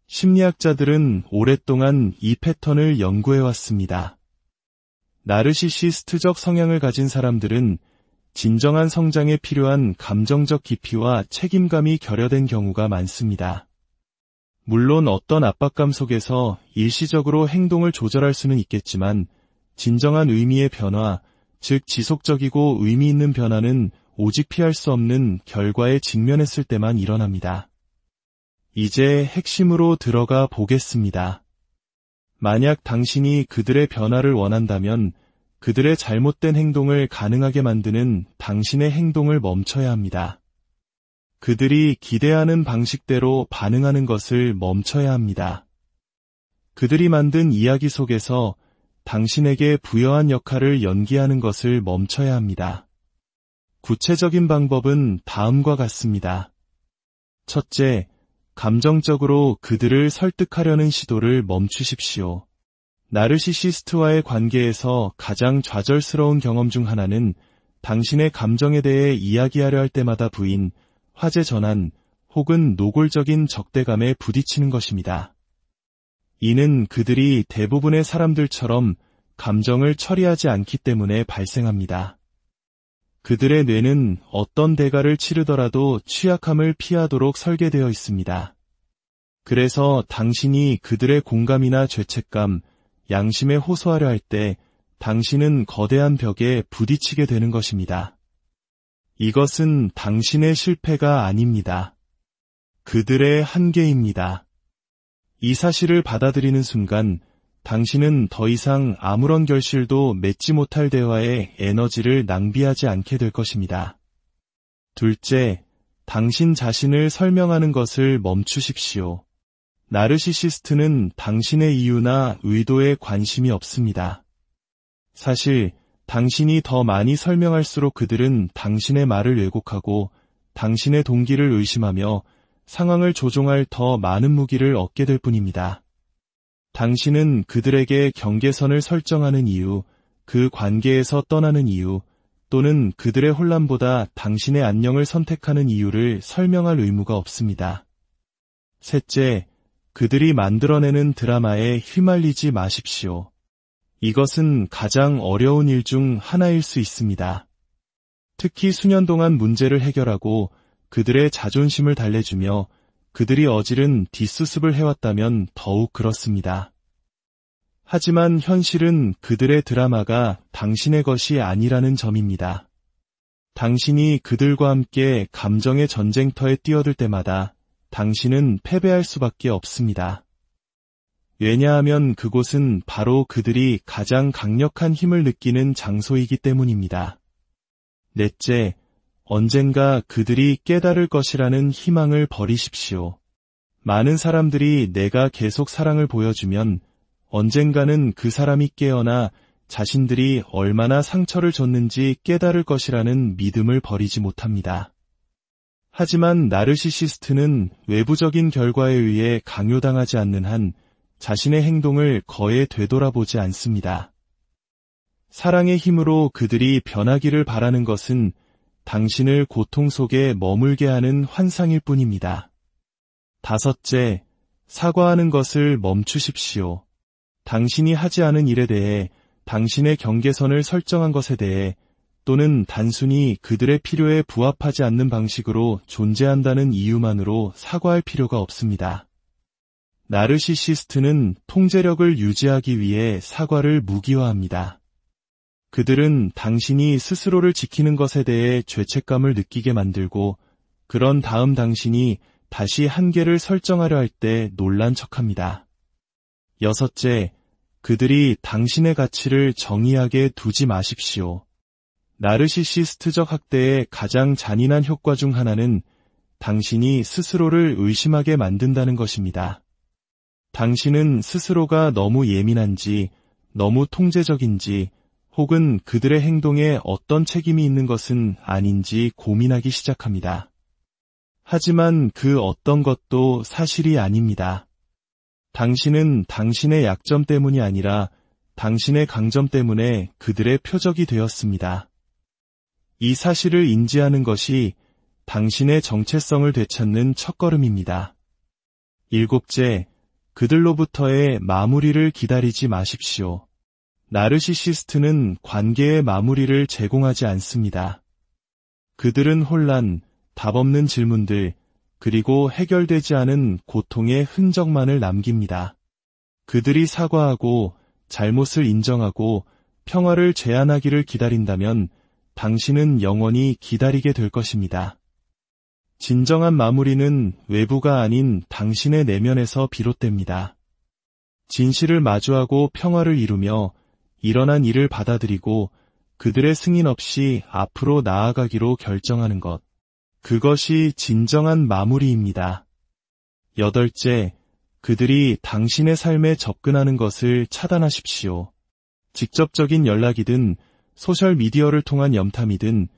Speaker 1: 심리학자들은 오랫동안 이 패턴을 연구해왔습니다. 나르시시스트적 성향을 가진 사람들은 진정한 성장에 필요한 감정적 깊이와 책임감이 결여된 경우가 많습니다. 물론 어떤 압박감 속에서 일시적으로 행동을 조절할 수는 있겠지만 진정한 의미의 변화, 즉 지속적이고 의미 있는 변화는 오직 피할 수 없는 결과에 직면했을 때만 일어납니다. 이제 핵심으로 들어가 보겠습니다. 만약 당신이 그들의 변화를 원한다면 그들의 잘못된 행동을 가능하게 만드는 당신의 행동을 멈춰야 합니다. 그들이 기대하는 방식대로 반응하는 것을 멈춰야 합니다. 그들이 만든 이야기 속에서 당신에게 부여한 역할을 연기하는 것을 멈춰야 합니다. 구체적인 방법은 다음과 같습니다. 첫째, 감정적으로 그들을 설득하려는 시도를 멈추십시오. 나르시시스트와의 관계에서 가장 좌절스러운 경험 중 하나는 당신의 감정에 대해 이야기하려 할 때마다 부인, 화제 전환, 혹은 노골적인 적대감에 부딪히는 것입니다. 이는 그들이 대부분의 사람들처럼 감정을 처리하지 않기 때문에 발생합니다. 그들의 뇌는 어떤 대가를 치르더라도 취약함을 피하도록 설계되어 있습니다. 그래서 당신이 그들의 공감이나 죄책감, 양심에 호소하려 할 때 당신은 거대한 벽에 부딪히게 되는 것입니다. 이것은 당신의 실패가 아닙니다. 그들의 한계입니다. 이 사실을 받아들이는 순간 당신은 더 이상 아무런 결실도 맺지 못할 대화에 에너지를 낭비하지 않게 될 것입니다. 둘째, 당신 자신을 설명하는 것을 멈추십시오. 나르시시스트는 당신의 이유나 의도에 관심이 없습니다. 사실 당신이 더 많이 설명할수록 그들은 당신의 말을 왜곡하고 당신의 동기를 의심하며 상황을 조종할 더 많은 무기를 얻게 될 뿐입니다. 당신은 그들에게 경계선을 설정하는 이유, 그 관계에서 떠나는 이유, 또는 그들의 혼란보다 당신의 안녕을 선택하는 이유를 설명할 의무가 없습니다. 셋째, 그들이 만들어내는 드라마에 휘말리지 마십시오. 이것은 가장 어려운 일 중 하나일 수 있습니다. 특히 수년 동안 문제를 해결하고 그들의 자존심을 달래주며 그들이 어질은 뒷수습을 해왔다면 더욱 그렇습니다. 하지만 현실은 그들의 드라마가 당신의 것이 아니라는 점입니다. 당신이 그들과 함께 감정의 전쟁터에 뛰어들 때마다 당신은 패배할 수밖에 없습니다. 왜냐하면 그곳은 바로 그들이 가장 강력한 힘을 느끼는 장소이기 때문입니다. 넷째, 언젠가 그들이 깨달을 것이라는 희망을 버리십시오. 많은 사람들이 내가 계속 사랑을 보여주면 언젠가는 그 사람이 깨어나 자신들이 얼마나 상처를 줬는지 깨달을 것이라는 믿음을 버리지 못합니다. 하지만 나르시시스트는 외부적인 결과에 의해 강요당하지 않는 한 자신의 행동을 거의 되돌아보지 않습니다. 사랑의 힘으로 그들이 변하기를 바라는 것은 당신을 고통 속에 머물게 하는 환상일 뿐입니다. 다섯째, 사과하는 것을 멈추십시오. 당신이 하지 않은 일에 대해, 당신의 경계선을 설정한 것에 대해, 또는 단순히 그들의 필요에 부합하지 않는 방식으로 존재한다는 이유만으로 사과할 필요가 없습니다. 나르시시스트는 통제력을 유지하기 위해 사과를 무기화합니다. 그들은 당신이 스스로를 지키는 것에 대해 죄책감을 느끼게 만들고, 그런 다음 당신이 다시 한계를 설정하려 할 때 놀란 척합니다. 여섯째, 그들이 당신의 가치를 정의하게 두지 마십시오. 나르시시스트적 학대의 가장 잔인한 효과 중 하나는 당신이 스스로를 의심하게 만든다는 것입니다. 당신은 스스로가 너무 예민한지, 너무 통제적인지, 혹은 그들의 행동에 어떤 책임이 있는 것은 아닌지 고민하기 시작합니다. 하지만 그 어떤 것도 사실이 아닙니다. 당신은 당신의 약점 때문이 아니라 당신의 강점 때문에 그들의 표적이 되었습니다. 이 사실을 인지하는 것이 당신의 정체성을 되찾는 첫걸음입니다. 일곱째, 그들로부터의 마무리를 기다리지 마십시오. 나르시시스트는 관계의 마무리를 제공하지 않습니다. 그들은 혼란, 답없는 질문들, 그리고 해결되지 않은 고통의 흔적만을 남깁니다. 그들이 사과하고 잘못을 인정하고 평화를 제안하기를 기다린다면 당신은 영원히 기다리게 될 것입니다. 진정한 마무리는 외부가 아닌 당신의 내면에서 비롯됩니다. 진실을 마주하고 평화를 이루며 일어난 일을 받아들이고 그들의 승인 없이 앞으로 나아가기로 결정하는 것. 그것이 진정한 마무리입니다. 여덟째, 그들이 당신의 삶에 접근하는 것을 차단하십시오. 직접적인 연락이든 소셜미디어를 통한 염탐이든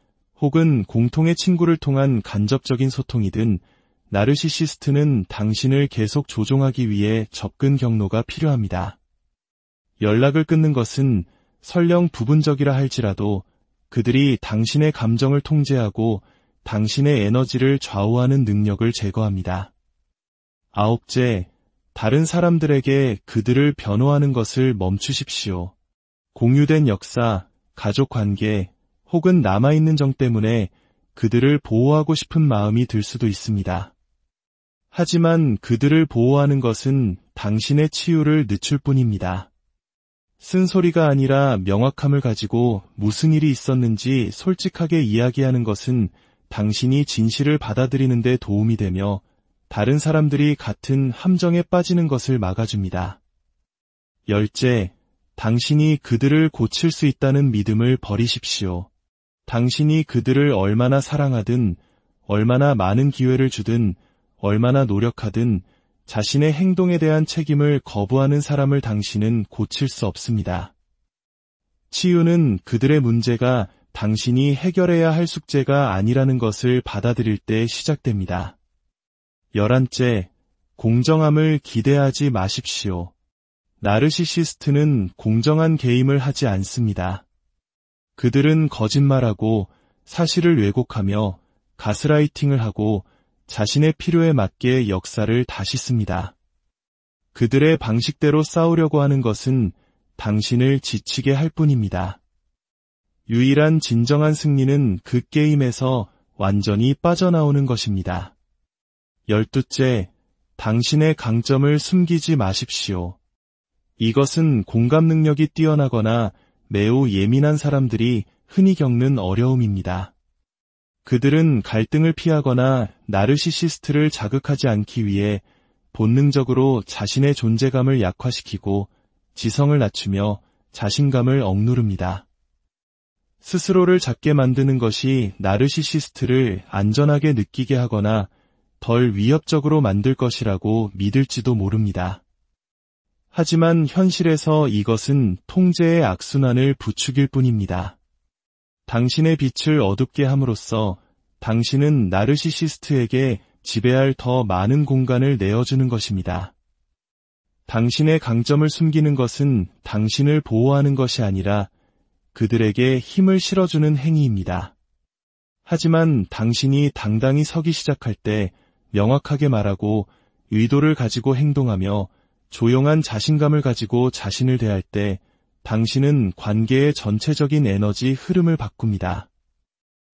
Speaker 1: 혹은 공통의 친구를 통한 간접적인 소통이든 나르시시스트는 당신을 계속 조종하기 위해 접근 경로가 필요합니다. 연락을 끊는 것은 설령 부분적이라 할지라도 그들이 당신의 감정을 통제하고 당신의 에너지를 좌우하는 능력을 제거합니다. 아홉째, 다른 사람들에게 그들을 변호하는 것을 멈추십시오. 공유된 역사, 가족 관계, 혹은 남아있는 정 때문에 그들을 보호하고 싶은 마음이 들 수도 있습니다. 하지만 그들을 보호하는 것은 당신의 치유를 늦출 뿐입니다. 쓴소리가 아니라 명확함을 가지고 무슨 일이 있었는지 솔직하게 이야기하는 것은 당신이 진실을 받아들이는 데 도움이 되며 다른 사람들이 같은 함정에 빠지는 것을 막아줍니다. 열째, 당신이 그들을 고칠 수 있다는 믿음을 버리십시오. 당신이 그들을 얼마나 사랑하든, 얼마나 많은 기회를 주든, 얼마나 노력하든 자신의 행동에 대한 책임을 거부하는 사람을 당신은 고칠 수 없습니다. 치유는 그들의 문제가 당신이 해결해야 할 숙제가 아니라는 것을 받아들일 때 시작됩니다. 11째, 공정함을 기대하지 마십시오. 나르시시스트는 공정한 게임을 하지 않습니다. 그들은 거짓말하고 사실을 왜곡하며 가스라이팅을 하고 자신의 필요에 맞게 역사를 다시 씁니다. 그들의 방식대로 싸우려고 하는 것은 당신을 지치게 할 뿐입니다. 유일한 진정한 승리는 그 게임에서 완전히 빠져나오는 것입니다. 12째, 당신의 강점을 숨기지 마십시오. 이것은 공감 능력이 뛰어나거나 매우 예민한 사람들이 흔히 겪는 어려움입니다. 그들은 갈등을 피하거나 나르시시스트를 자극하지 않기 위해 본능적으로 자신의 존재감을 약화시키고 지성을 낮추며 자신감을 억누릅니다. 스스로를 작게 만드는 것이 나르시시스트를 안전하게 느끼게 하거나 덜 위협적으로 만들 것이라고 믿을지도 모릅니다. 하지만 현실에서 이것은 통제의 악순환을 부추길 뿐입니다. 당신의 빛을 어둡게 함으로써 당신은 나르시시스트에게 지배할 더 많은 공간을 내어주는 것입니다. 당신의 강점을 숨기는 것은 당신을 보호하는 것이 아니라 그들에게 힘을 실어주는 행위입니다. 하지만 당신이 당당히 서기 시작할 때 명확하게 말하고 의도를 가지고 행동하며 조용한 자신감을 가지고 자신을 대할 때 당신은 관계의 전체적인 에너지 흐름을 바꿉니다.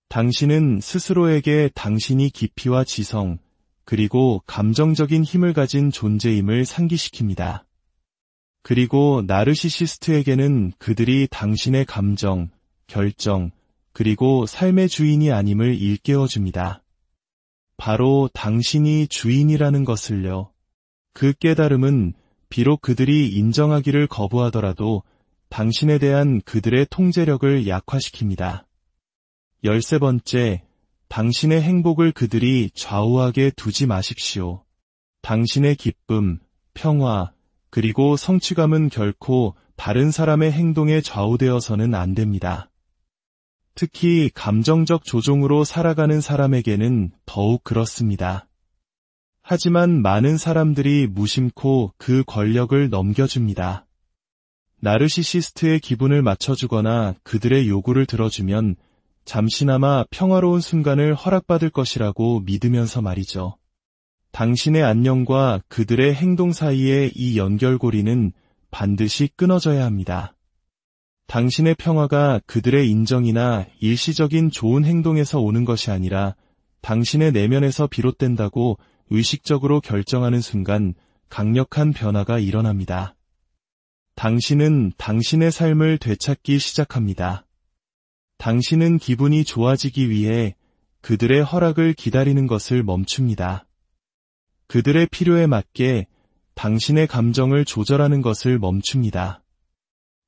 Speaker 1: 당신은 스스로에게 당신이 깊이와 지성, 그리고 감정적인 힘을 가진 존재임을 상기시킵니다. 그리고 나르시시스트에게는 그들이 당신의 감정, 결정, 그리고 삶의 주인이 아님을 일깨워줍니다. 바로 당신이 주인이라는 것을요. 그 깨달음은 비록 그들이 인정하기를 거부하더라도 당신에 대한 그들의 통제력을 약화시킵니다. 13번째, 당신의 행복을 그들이 좌우하게 두지 마십시오. 당신의 기쁨, 평화, 그리고 성취감은 결코 다른 사람의 행동에 좌우되어서는 안 됩니다. 특히 감정적 조종으로 살아가는 사람에게는 더욱 그렇습니다. 하지만 많은 사람들이 무심코 그 권력을 넘겨줍니다. 나르시시스트의 기분을 맞춰주거나 그들의 요구를 들어주면 잠시나마 평화로운 순간을 허락받을 것이라고 믿으면서 말이죠. 당신의 안녕과 그들의 행동 사이의 이 연결고리는 반드시 끊어져야 합니다. 당신의 평화가 그들의 인정이나 일시적인 좋은 행동에서 오는 것이 아니라 당신의 내면에서 비롯된다고 의식적으로 결정하는 순간 강력한 변화가 일어납니다. 당신은 당신의 삶을 되찾기 시작합니다. 당신은 기분이 좋아지기 위해 그들의 허락을 기다리는 것을 멈춥니다. 그들의 필요에 맞게 당신의 감정을 조절하는 것을 멈춥니다.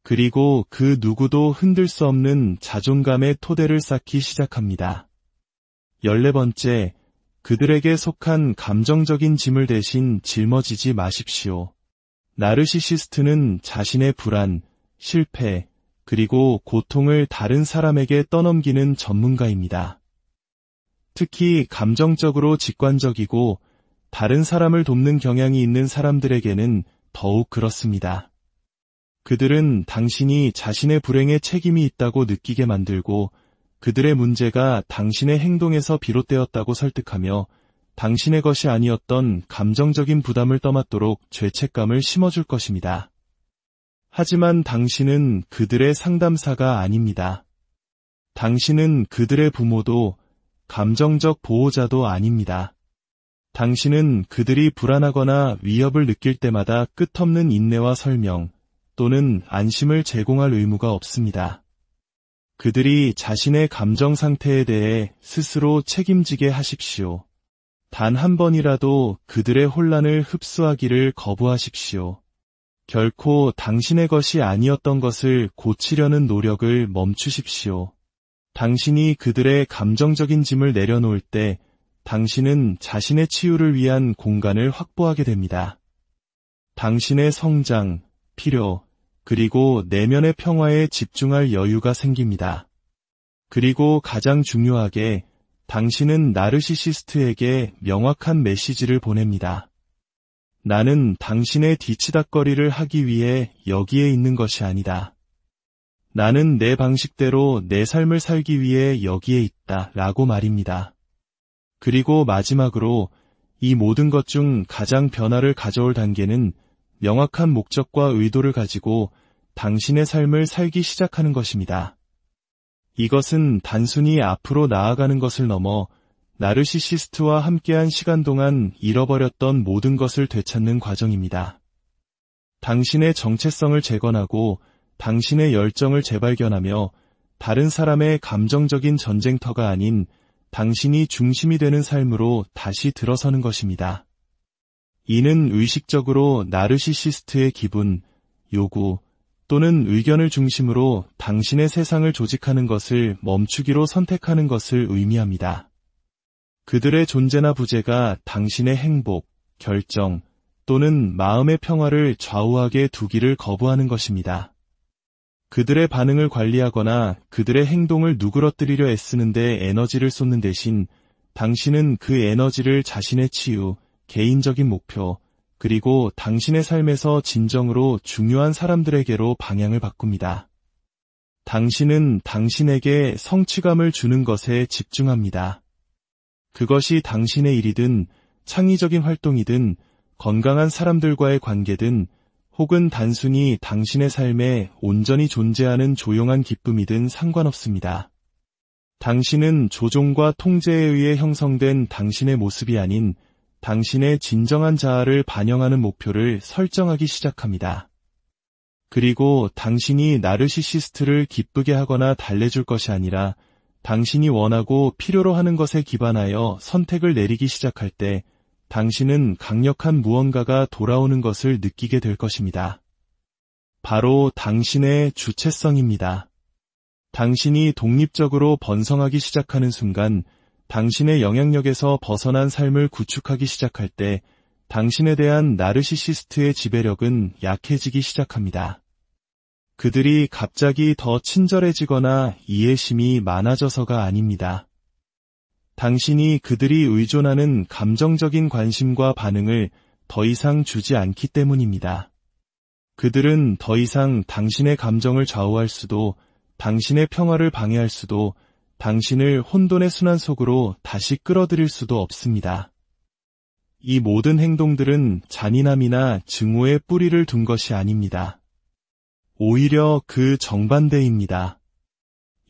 Speaker 1: 그리고 그 누구도 흔들 수 없는 자존감의 토대를 쌓기 시작합니다. 14번째, 그들에게 속한 감정적인 짐을 대신 짊어지지 마십시오. 나르시시스트는 자신의 불안, 실패, 그리고 고통을 다른 사람에게 떠넘기는 전문가입니다. 특히 감정적으로 직관적이고 다른 사람을 돕는 경향이 있는 사람들에게는 더욱 그렇습니다. 그들은 당신이 자신의 불행에 책임이 있다고 느끼게 만들고 그들의 문제가 당신의 행동에서 비롯되었다고 설득하며 당신의 것이 아니었던 감정적인 부담을 떠맡도록 죄책감을 심어줄 것입니다. 하지만 당신은 그들의 상담사가 아닙니다. 당신은 그들의 부모도 감정적 보호자도 아닙니다. 당신은 그들이 불안하거나 위협을 느낄 때마다 끝없는 인내와 설명 또는 안심을 제공할 의무가 없습니다. 그들이 자신의 감정 상태에 대해 스스로 책임지게 하십시오. 단 한 번이라도 그들의 혼란을 흡수하기를 거부하십시오. 결코 당신의 것이 아니었던 것을 고치려는 노력을 멈추십시오. 당신이 그들의 감정적인 짐을 내려놓을 때 당신은 자신의 치유를 위한 공간을 확보하게 됩니다. 당신의 성장, 필요, 그리고 내면의 평화에 집중할 여유가 생깁니다. 그리고 가장 중요하게 당신은 나르시시스트에게 명확한 메시지를 보냅니다. 나는 당신의 뒤치다꺼리를 하기 위해 여기에 있는 것이 아니다. 나는 내 방식대로 내 삶을 살기 위해 여기에 있다 라고 말입니다. 그리고 마지막으로 이 모든 것 중 가장 변화를 가져올 단계는 명확한 목적과 의도를 가지고 당신의 삶을 살기 시작하는 것입니다. 이것은 단순히 앞으로 나아가는 것을 넘어 나르시시스트와 함께한 시간 동안 잃어버렸던 모든 것을 되찾는 과정입니다. 당신의 정체성을 재건하고 당신의 열정을 재발견하며 다른 사람의 감정적인 전쟁터가 아닌 당신이 중심이 되는 삶으로 다시 들어서는 것입니다. 이는 의식적으로 나르시시스트의 기분, 요구 또는 의견을 중심으로 당신의 세상을 조직하는 것을 멈추기로 선택하는 것을 의미합니다. 그들의 존재나 부재가 당신의 행복, 결정 또는 마음의 평화를 좌우하게 두기를 거부하는 것입니다. 그들의 반응을 관리하거나 그들의 행동을 누그러뜨리려 애쓰는 데 에너지를 쏟는 대신 당신은 그 에너지를 자신의 치유, 개인적인 목표, 그리고 당신의 삶에서 진정으로 중요한 사람들에게로 방향을 바꿉니다. 당신은 당신에게 성취감을 주는 것에 집중합니다. 그것이 당신의 일이든 창의적인 활동이든 건강한 사람들과의 관계든 혹은 단순히 당신의 삶에 온전히 존재하는 조용한 기쁨이든 상관없습니다. 당신은 조종과 통제에 의해 형성된 당신의 모습이 아닌 당신의 진정한 자아를 반영하는 목표를 설정하기 시작합니다. 그리고 당신이 나르시시스트를 기쁘게 하거나 달래줄 것이 아니라 당신이 원하고 필요로 하는 것에 기반하여 선택을 내리기 시작할 때 당신은 강력한 무언가가 돌아오는 것을 느끼게 될 것입니다. 바로 당신의 주체성입니다. 당신이 독립적으로 번성하기 시작하는 순간 당신의 영향력에서 벗어난 삶을 구축하기 시작할 때 당신에 대한 나르시시스트의 지배력은 약해지기 시작합니다. 그들이 갑자기 더 친절해지거나 이해심이 많아져서가 아닙니다. 당신이 그들이 의존하는 감정적인 관심과 반응을 더 이상 주지 않기 때문입니다. 그들은 더 이상 당신의 감정을 좌우할 수도, 당신의 평화를 방해할 수도, 당신을 혼돈의 순환 속으로 다시 끌어들일 수도 없습니다. 이 모든 행동들은 잔인함이나 증오의 뿌리를 둔 것이 아닙니다. 오히려 그 정반대입니다.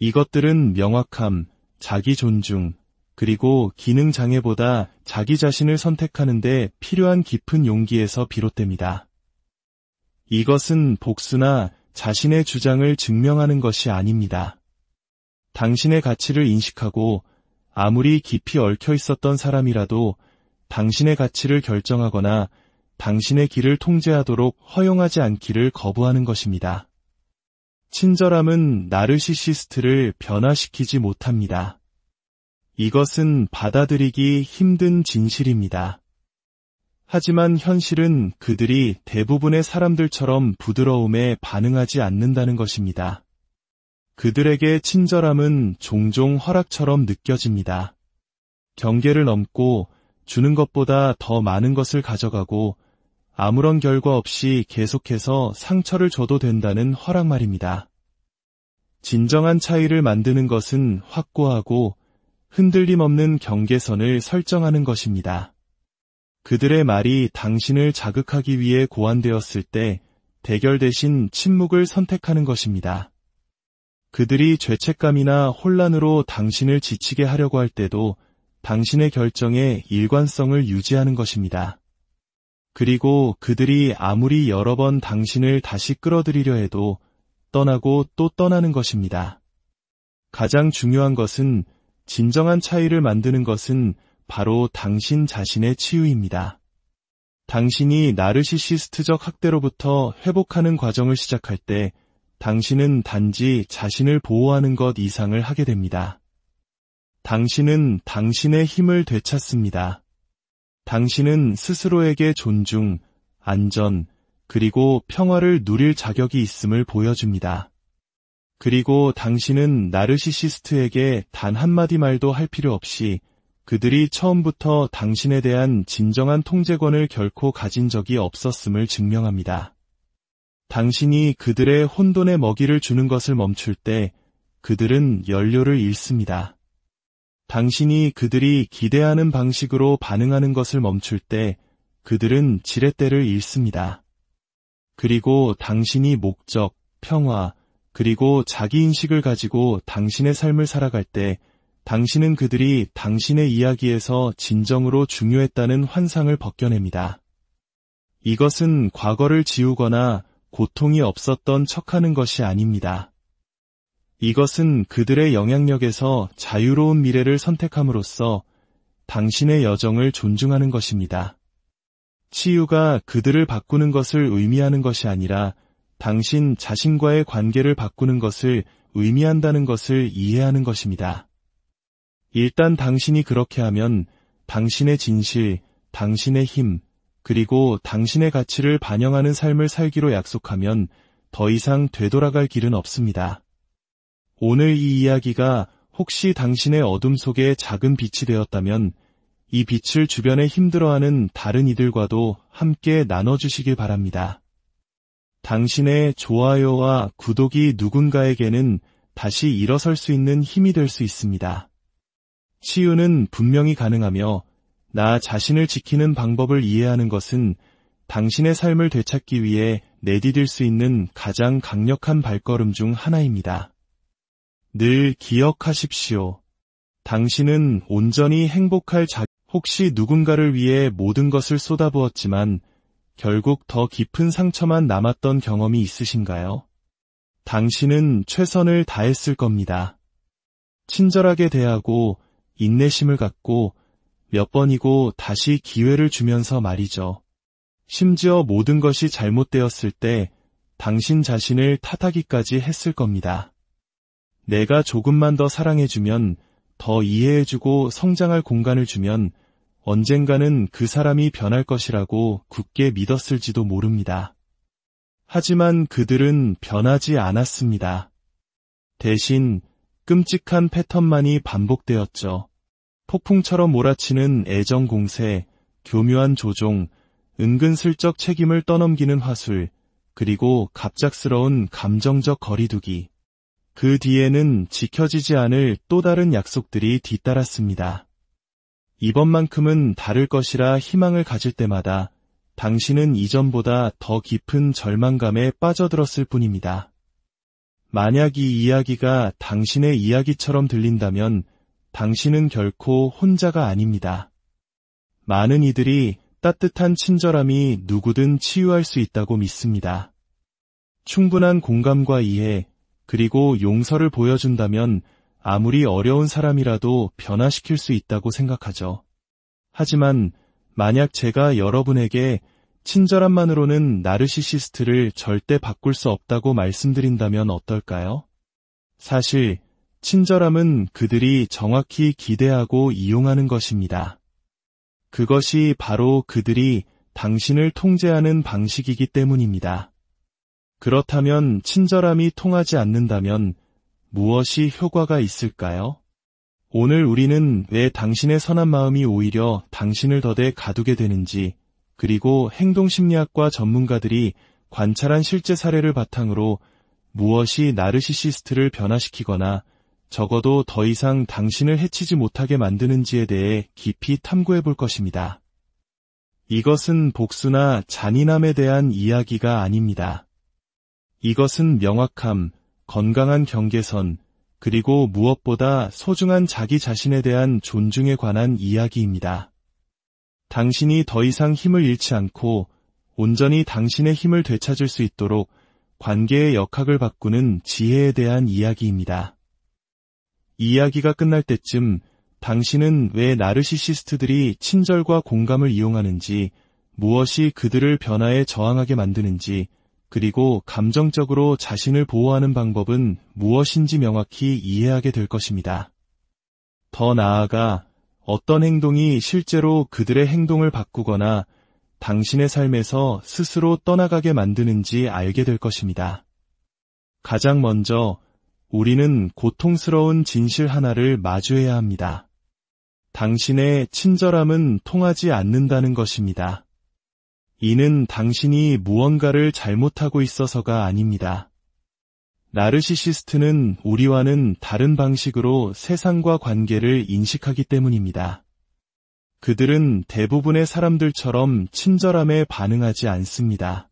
Speaker 1: 이것들은 명확함, 자기 존중, 그리고 기능 장애보다 자기 자신을 선택하는 데 필요한 깊은 용기에서 비롯됩니다. 이것은 복수나 자신의 주장을 증명하는 것이 아닙니다. 당신의 가치를 인식하고 아무리 깊이 얽혀 있었던 사람이라도 당신의 가치를 결정하거나 당신의 길을 통제하도록 허용하지 않기를 거부하는 것입니다. 친절함은 나르시시스트를 변화시키지 못합니다. 이것은 받아들이기 힘든 진실입니다. 하지만 현실은 그들이 대부분의 사람들처럼 부드러움에 반응하지 않는다는 것입니다. 그들에게 친절함은 종종 허락처럼 느껴집니다. 경계를 넘고 주는 것보다 더 많은 것을 가져가고 아무런 결과 없이 계속해서 상처를 줘도 된다는 허락 말입니다. 진정한 차이를 만드는 것은 확고하고 흔들림 없는 경계선을 설정하는 것입니다. 그들의 말이 당신을 자극하기 위해 고안되었을 때 대결 대신 침묵을 선택하는 것입니다. 그들이 죄책감이나 혼란으로 당신을 지치게 하려고 할 때도 당신의 결정에 일관성을 유지하는 것입니다. 그리고 그들이 아무리 여러 번 당신을 다시 끌어들이려 해도 떠나고 또 떠나는 것입니다. 가장 중요한 것은 진정한 차이를 만드는 것은 바로 당신 자신의 치유입니다. 당신이 나르시시스트적 학대로부터 회복하는 과정을 시작할 때 당신은 단지 자신을 보호하는 것 이상을 하게 됩니다. 당신은 당신의 힘을 되찾습니다. 당신은 스스로에게 존중, 안전, 그리고 평화를 누릴 자격이 있음을 보여줍니다. 그리고 당신은 나르시시스트에게 단 한마디 말도 할 필요 없이 그들이 처음부터 당신에 대한 진정한 통제권을 결코 가진 적이 없었음을 증명합니다. 당신이 그들의 혼돈의 먹이를 주는 것을 멈출 때 그들은 연료를 잃습니다. 당신이 그들이 기대하는 방식으로 반응하는 것을 멈출 때 그들은 지렛대를 잃습니다. 그리고 당신이 목적, 평화, 그리고 자기인식을 가지고 당신의 삶을 살아갈 때 당신은 그들이 당신의 이야기에서 진정으로 중요했다는 환상을 벗겨냅니다. 이것은 과거를 지우거나 고통이 없었던 척하는 것이 아닙니다. 이것은 그들의 영향력에서 자유로운 미래를 선택함으로써 당신의 여정을 존중하는 것입니다. 치유가 그들을 바꾸는 것을 의미하는 것이 아니라 당신 자신과의 관계를 바꾸는 것을 의미한다는 것을 이해하는 것입니다. 일단 당신이 그렇게 하면 당신의 진실, 당신의 힘, 그리고 당신의 가치를 반영하는 삶을 살기로 약속하면 더 이상 되돌아갈 길은 없습니다. 오늘 이 이야기가 혹시 당신의 어둠 속에 작은 빛이 되었다면 이 빛을 주변에 힘들어하는 다른 이들과도 함께 나눠주시길 바랍니다. 당신의 좋아요와 구독이 누군가에게는 다시 일어설 수 있는 힘이 될 수 있습니다. 치유는 분명히 가능하며 나 자신을 지키는 방법을 이해하는 것은 당신의 삶을 되찾기 위해 내디딜 수 있는 가장 강력한 발걸음 중 하나입니다. 늘 기억하십시오. 당신은 온전히 행복할 혹시 누군가를 위해 모든 것을 쏟아부었지만 결국 더 깊은 상처만 남았던 경험이 있으신가요? 당신은 최선을 다했을 겁니다. 친절하게 대하고 인내심을 갖고 몇 번이고 다시 기회를 주면서 말이죠. 심지어 모든 것이 잘못되었을 때 당신 자신을 탓하기까지 했을 겁니다. 내가 조금만 더 사랑해주면, 더 이해해주고 성장할 공간을 주면 언젠가는 그 사람이 변할 것이라고 굳게 믿었을지도 모릅니다. 하지만 그들은 변하지 않았습니다. 대신 끔찍한 패턴만이 반복되었죠. 폭풍처럼 몰아치는 애정 공세, 교묘한 조종, 은근슬쩍 책임을 떠넘기는 화술, 그리고 갑작스러운 감정적 거리두기. 그 뒤에는 지켜지지 않을 또 다른 약속들이 뒤따랐습니다. 이번만큼은 다를 것이라 희망을 가질 때마다 당신은 이전보다 더 깊은 절망감에 빠져들었을 뿐입니다. 만약 이 이야기가 당신의 이야기처럼 들린다면 당신은 결코 혼자가 아닙니다. 많은 이들이 따뜻한 친절함이 누구든 치유할 수 있다고 믿습니다. 충분한 공감과 이해, 그리고 용서를 보여준다면 아무리 어려운 사람이라도 변화시킬 수 있다고 생각하죠. 하지만 만약 제가 여러분에게 친절함만으로는 나르시시스트를 절대 바꿀 수 없다고 말씀드린다면 어떨까요? 사실 친절함은 그들이 정확히 기대하고 이용하는 것입니다. 그것이 바로 그들이 당신을 통제하는 방식이기 때문입니다. 그렇다면 친절함이 통하지 않는다면 무엇이 효과가 있을까요? 오늘 우리는 왜 당신의 선한 마음이 오히려 당신을 더대 가두게 되는지, 그리고 행동심리학과 전문가들이 관찰한 실제 사례를 바탕으로 무엇이 나르시시스트를 변화시키거나 적어도 더 이상 당신을 해치지 못하게 만드는지에 대해 깊이 탐구해 볼 것입니다. 이것은 복수나 잔인함에 대한 이야기가 아닙니다. 이것은 명확함, 건강한 경계선, 그리고 무엇보다 소중한 자기 자신에 대한 존중에 관한 이야기입니다. 당신이 더 이상 힘을 잃지 않고 온전히 당신의 힘을 되찾을 수 있도록 관계의 역학을 바꾸는 지혜에 대한 이야기입니다. 이야기가 끝날 때쯤 당신은 왜 나르시시스트들이 친절과 공감을 이용하는지, 무엇이 그들을 변화에 저항하게 만드는지, 그리고 감정적으로 자신을 보호하는 방법은 무엇인지 명확히 이해하게 될 것입니다. 더 나아가 어떤 행동이 실제로 그들의 행동을 바꾸거나 당신의 삶에서 스스로 떠나가게 만드는지 알게 될 것입니다. 가장 먼저 우리는 고통스러운 진실 하나를 마주해야 합니다. 당신의 친절함은 통하지 않는다는 것입니다. 이는 당신이 무언가를 잘못하고 있어서가 아닙니다. 나르시시스트는 우리와는 다른 방식으로 세상과 관계를 인식하기 때문입니다. 그들은 대부분의 사람들처럼 친절함에 반응하지 않습니다.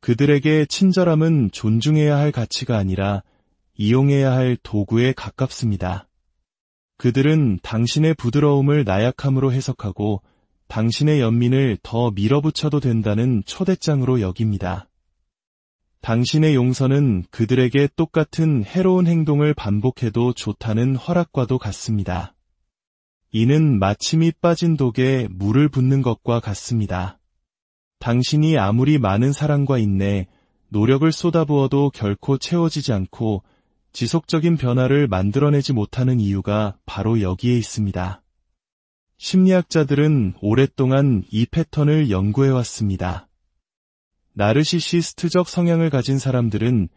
Speaker 1: 그들에게 친절함은 존중해야 할 가치가 아니라 이용해야 할 도구에 가깝습니다. 그들은 당신의 부드러움을 나약함으로 해석하고 당신의 연민을 더 밀어붙여도 된다는 초대장으로 여깁니다. 당신의 용서는 그들에게 똑같은 해로운 행동을 반복해도 좋다는 허락과도 같습니다. 이는 마치 밑 빠진 독에 물을 붓는 것과 같습니다. 당신이 아무리 많은 사랑과 인내, 노력을 쏟아부어도 결코 채워지지 않고 지속적인 변화를 만들어내지 못하는 이유가 바로 여기에 있습니다. 심리학자들은 오랫동안 이 패턴을 연구해왔습니다. 나르시시스트적 성향을 가진 사람들은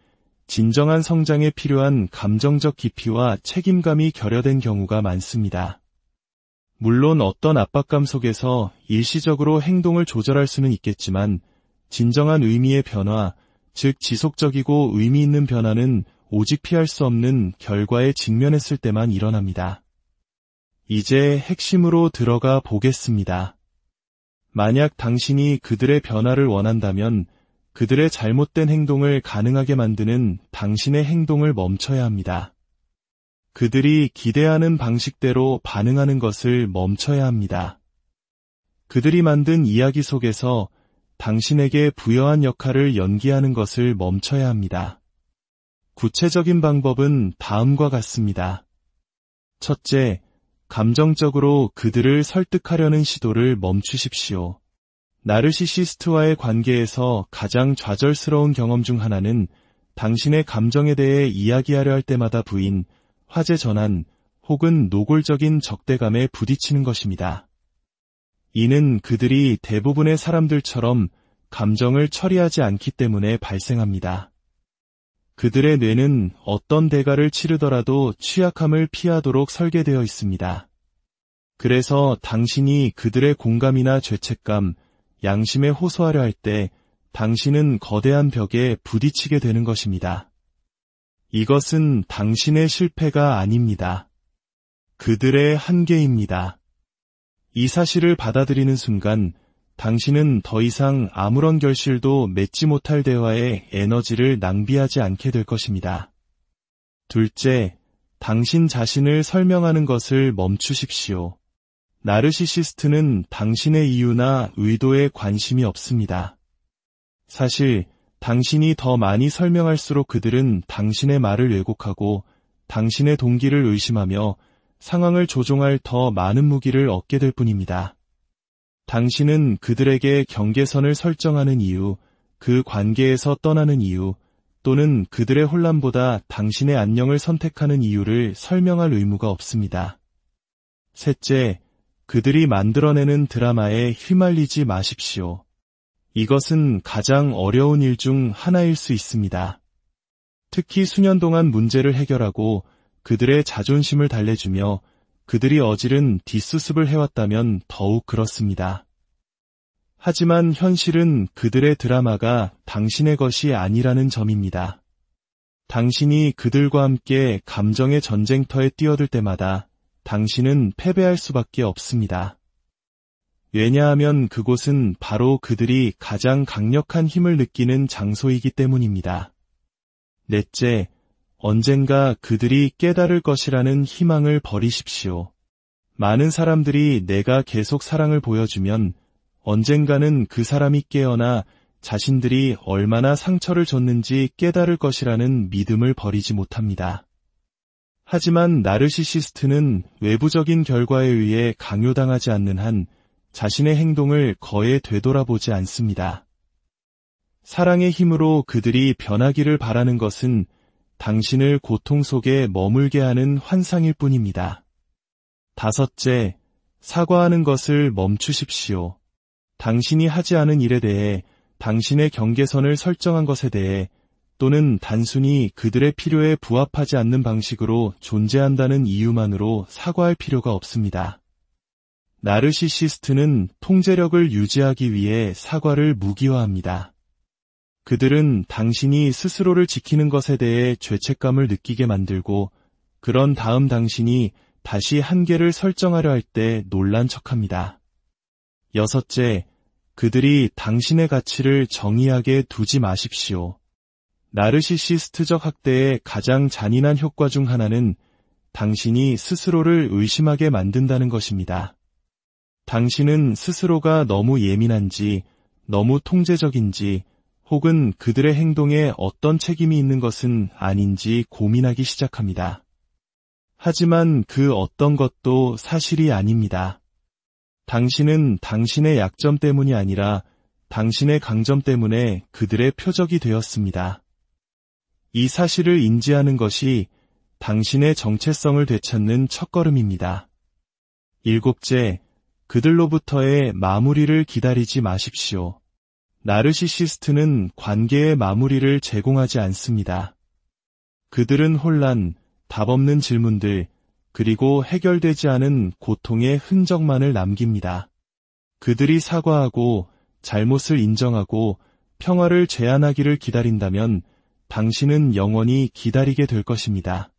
Speaker 1: 진정한 성장에 필요한 감정적 깊이와 책임감이 결여된 경우가 많습니다. 물론 어떤 압박감 속에서 일시적으로 행동을 조절할 수는 있겠지만 진정한 의미의 변화, 즉 지속적이고 의미 있는 변화는 오직 피할 수 없는 결과에 직면했을 때만 일어납니다. 이제 핵심으로 들어가 보겠습니다. 만약 당신이 그들의 변화를 원한다면 그들의 잘못된 행동을 가능하게 만드는 당신의 행동을 멈춰야 합니다. 그들이 기대하는 방식대로 반응하는 것을 멈춰야 합니다. 그들이 만든 이야기 속에서 당신에게 부여한 역할을 연기하는 것을 멈춰야 합니다. 구체적인 방법은 다음과 같습니다. 첫째, 감정적으로 그들을 설득하려는 시도를 멈추십시오. 나르시시스트와의 관계에서 가장 좌절스러운 경험 중 하나는 당신의 감정에 대해 이야기하려 할 때마다 부인, 화제 전환, 혹은 노골적인 적대감에 부딪히는 것입니다. 이는 그들이 대부분의 사람들처럼 감정을 처리하지 않기 때문에 발생합니다. 그들의 뇌는 어떤 대가를 치르더라도 취약함을 피하도록 설계되어 있습니다. 그래서 당신이 그들의 공감이나 죄책감, 양심에 호소하려 할 때 당신은 거대한 벽에 부딪히게 되는 것입니다. 이것은 당신의 실패가 아닙니다. 그들의 한계입니다. 이 사실을 받아들이는 순간 당신은 더 이상 아무런 결실도 맺지 못할 대화에 에너지를 낭비하지 않게 될 것입니다. 둘째, 당신 자신을 설명하는 것을 멈추십시오. 나르시시스트는 당신의 이유나 의도에 관심이 없습니다. 사실 당신이 더 많이 설명할수록 그들은 당신의 말을 왜곡하고 당신의 동기를 의심하며 상황을 조종할 더 많은 무기를 얻게 될 뿐입니다. 당신은 그들에게 경계선을 설정하는 이유, 그 관계에서 떠나는 이유, 또는 그들의 혼란보다 당신의 안녕을 선택하는 이유를 설명할 의무가 없습니다. 셋째, 그들이 만들어내는 드라마에 휘말리지 마십시오. 이것은 가장 어려운 일 중 하나일 수 있습니다. 특히 수년 동안 문제를 해결하고 그들의 자존심을 달래주며 그들이 어질은 뒷수습을 해왔다면 더욱 그렇습니다. 하지만 현실은 그들의 드라마가 당신의 것이 아니라는 점입니다. 당신이 그들과 함께 감정의 전쟁터에 뛰어들 때마다 당신은 패배할 수밖에 없습니다. 왜냐하면 그곳은 바로 그들이 가장 강력한 힘을 느끼는 장소이기 때문입니다. 넷째, 언젠가 그들이 깨달을 것이라는 희망을 버리십시오. 많은 사람들이 내가 계속 사랑을 보여주면 언젠가는 그 사람이 깨어나 자신들이 얼마나 상처를 줬는지 깨달을 것이라는 믿음을 버리지 못합니다. 하지만 나르시시스트는 외부적인 결과에 의해 강요당하지 않는 한 자신의 행동을 거에 되돌아보지 않습니다. 사랑의 힘으로 그들이 변하기를 바라는 것은 당신을 고통 속에 머물게 하는 환상일 뿐입니다. 다섯째, 사과하는 것을 멈추십시오. 당신이 하지 않은 일에 대해, 당신의 경계선을 설정한 것에 대해, 또는 단순히 그들의 필요에 부합하지 않는 방식으로 존재한다는 이유만으로 사과할 필요가 없습니다. 나르시시스트는 통제력을 유지하기 위해 사과를 무기화합니다. 그들은 당신이 스스로를 지키는 것에 대해 죄책감을 느끼게 만들고 그런 다음 당신이 다시 한계를 설정하려 할 때 놀란 척합니다. 여섯째, 그들이 당신의 가치를 정의하게 두지 마십시오. 나르시시스트적 학대의 가장 잔인한 효과 중 하나는 당신이 스스로를 의심하게 만든다는 것입니다. 당신은 스스로가 너무 예민한지, 너무 통제적인지, 혹은 그들의 행동에 어떤 책임이 있는 것은 아닌지 고민하기 시작합니다. 하지만 그 어떤 것도 사실이 아닙니다. 당신은 당신의 약점 때문이 아니라 당신의 강점 때문에 그들의 표적이 되었습니다. 이 사실을 인지하는 것이 당신의 정체성을 되찾는 첫걸음입니다. 일곱째, 그들로부터의 마무리를 기다리지 마십시오. 나르시시스트는 관계의 마무리를 제공하지 않습니다. 그들은 혼란, 답없는 질문들, 그리고 해결되지 않은 고통의 흔적만을 남깁니다. 그들이 사과하고 잘못을 인정하고 평화를 제안하기를 기다린다면 당신은 영원히 기다리게 될 것입니다.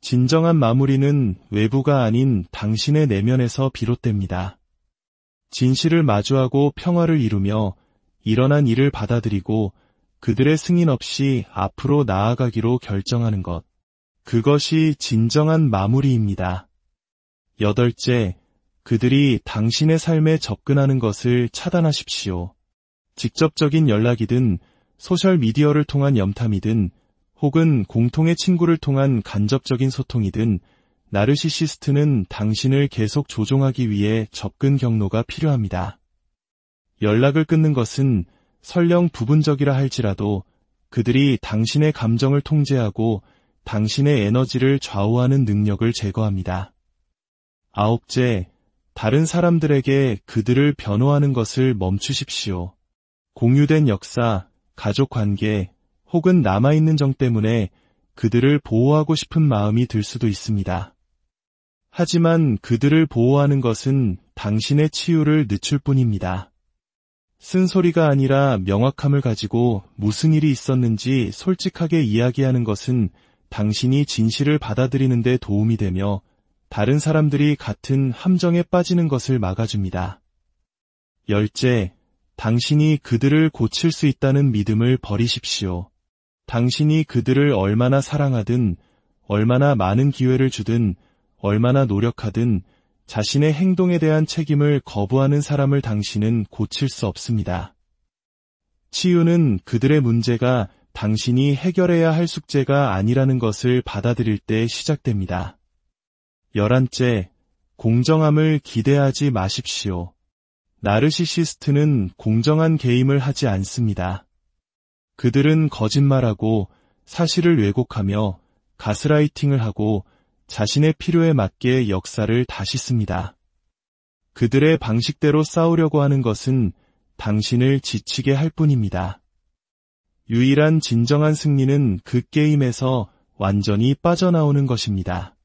Speaker 1: 진정한 마무리는 외부가 아닌 당신의 내면에서 비롯됩니다. 진실을 마주하고 평화를 이루며 일어난 일을 받아들이고 그들의 승인 없이 앞으로 나아가기로 결정하는 것. 그것이 진정한 마무리입니다. 여덟째, 그들이 당신의 삶에 접근하는 것을 차단하십시오. 직접적인 연락이든 소셜미디어를 통한 염탐이든 혹은 공통의 친구를 통한 간접적인 소통이든 나르시시스트는 당신을 계속 조종하기 위해 접근 경로가 필요합니다. 연락을 끊는 것은 설령 부분적이라 할지라도 그들이 당신의 감정을 통제하고 당신의 에너지를 좌우하는 능력을 제거합니다. 아홉째, 다른 사람들에게 그들을 변호하는 것을 멈추십시오. 공유된 역사, 가족관계, 혹은 남아있는 정 때문에 그들을 보호하고 싶은 마음이 들 수도 있습니다. 하지만 그들을 보호하는 것은 당신의 치유를 늦출 뿐입니다. 쓴소리가 아니라 명확함을 가지고 무슨 일이 있었는지 솔직하게 이야기하는 것은 당신이 진실을 받아들이는 데 도움이 되며 다른 사람들이 같은 함정에 빠지는 것을 막아줍니다. 열째, 당신이 그들을 고칠 수 있다는 믿음을 버리십시오. 당신이 그들을 얼마나 사랑하든, 얼마나 많은 기회를 주든, 얼마나 노력하든 자신의 행동에 대한 책임을 거부하는 사람을 당신은 고칠 수 없습니다. 치유는 그들의 문제가 당신이 해결해야 할 숙제가 아니라는 것을 받아들일 때 시작됩니다. 11째, 공정함을 기대하지 마십시오. 나르시시스트는 공정한 게임을 하지 않습니다. 그들은 거짓말하고 사실을 왜곡하며 가스라이팅을 하고 자신의 필요에 맞게 역사를 다시 씁니다. 그들의 방식대로 싸우려고 하는 것은 당신을 지치게 할 뿐입니다. 유일한 진정한 승리는 그 게임에서 완전히 빠져나오는 것입니다.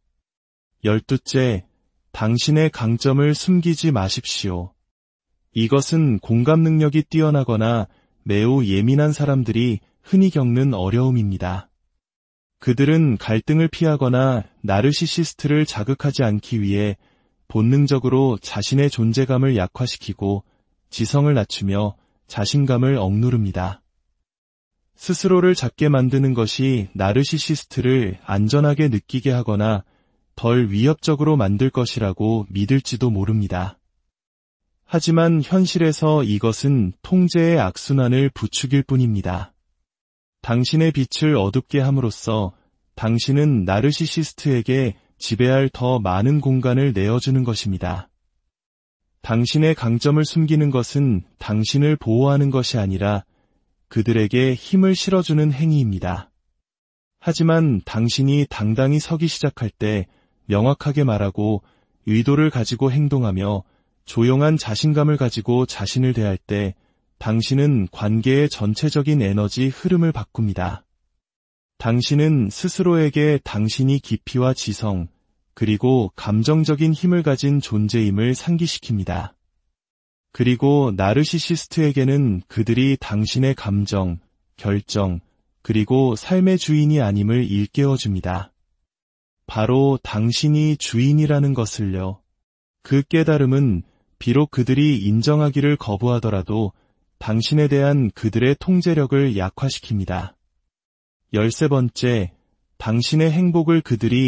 Speaker 1: 12째, 당신의 강점을 숨기지 마십시오. 이것은 공감 능력이 뛰어나거나 매우 예민한 사람들이 흔히 겪는 어려움입니다. 그들은 갈등을 피하거나 나르시시스트를 자극하지 않기 위해 본능적으로 자신의 존재감을 약화시키고 지성을 낮추며 자신감을 억누릅니다. 스스로를 작게 만드는 것이 나르시시스트를 안전하게 느끼게 하거나 덜 위협적으로 만들 것이라고 믿을지도 모릅니다. 하지만 현실에서 이것은 통제의 악순환을 부추길 뿐입니다. 당신의 빛을 어둡게 함으로써 당신은 나르시시스트에게 지배할 더 많은 공간을 내어주는 것입니다. 당신의 강점을 숨기는 것은 당신을 보호하는 것이 아니라 그들에게 힘을 실어주는 행위입니다. 하지만 당신이 당당히 서기 시작할 때 명확하게 말하고 의도를 가지고 행동하며 조용한 자신감을 가지고 자신을 대할 때 당신은 관계의 전체적인 에너지 흐름을 바꿉니다. 당신은 스스로에게 당신이 깊이와 지성, 그리고 감정적인 힘을 가진 존재임을 상기시킵니다. 그리고 나르시시스트에게는 그들이 당신의 감정, 결정, 그리고 삶의 주인이 아님을 일깨워줍니다. 바로 당신이 주인이라는 것을요. 그 깨달음은 비록 그들이 인정하기를 거부하더라도 당신에 대한 그들의 통제력을 약화시킵니다. 13번째, 당신의 행복을 그들이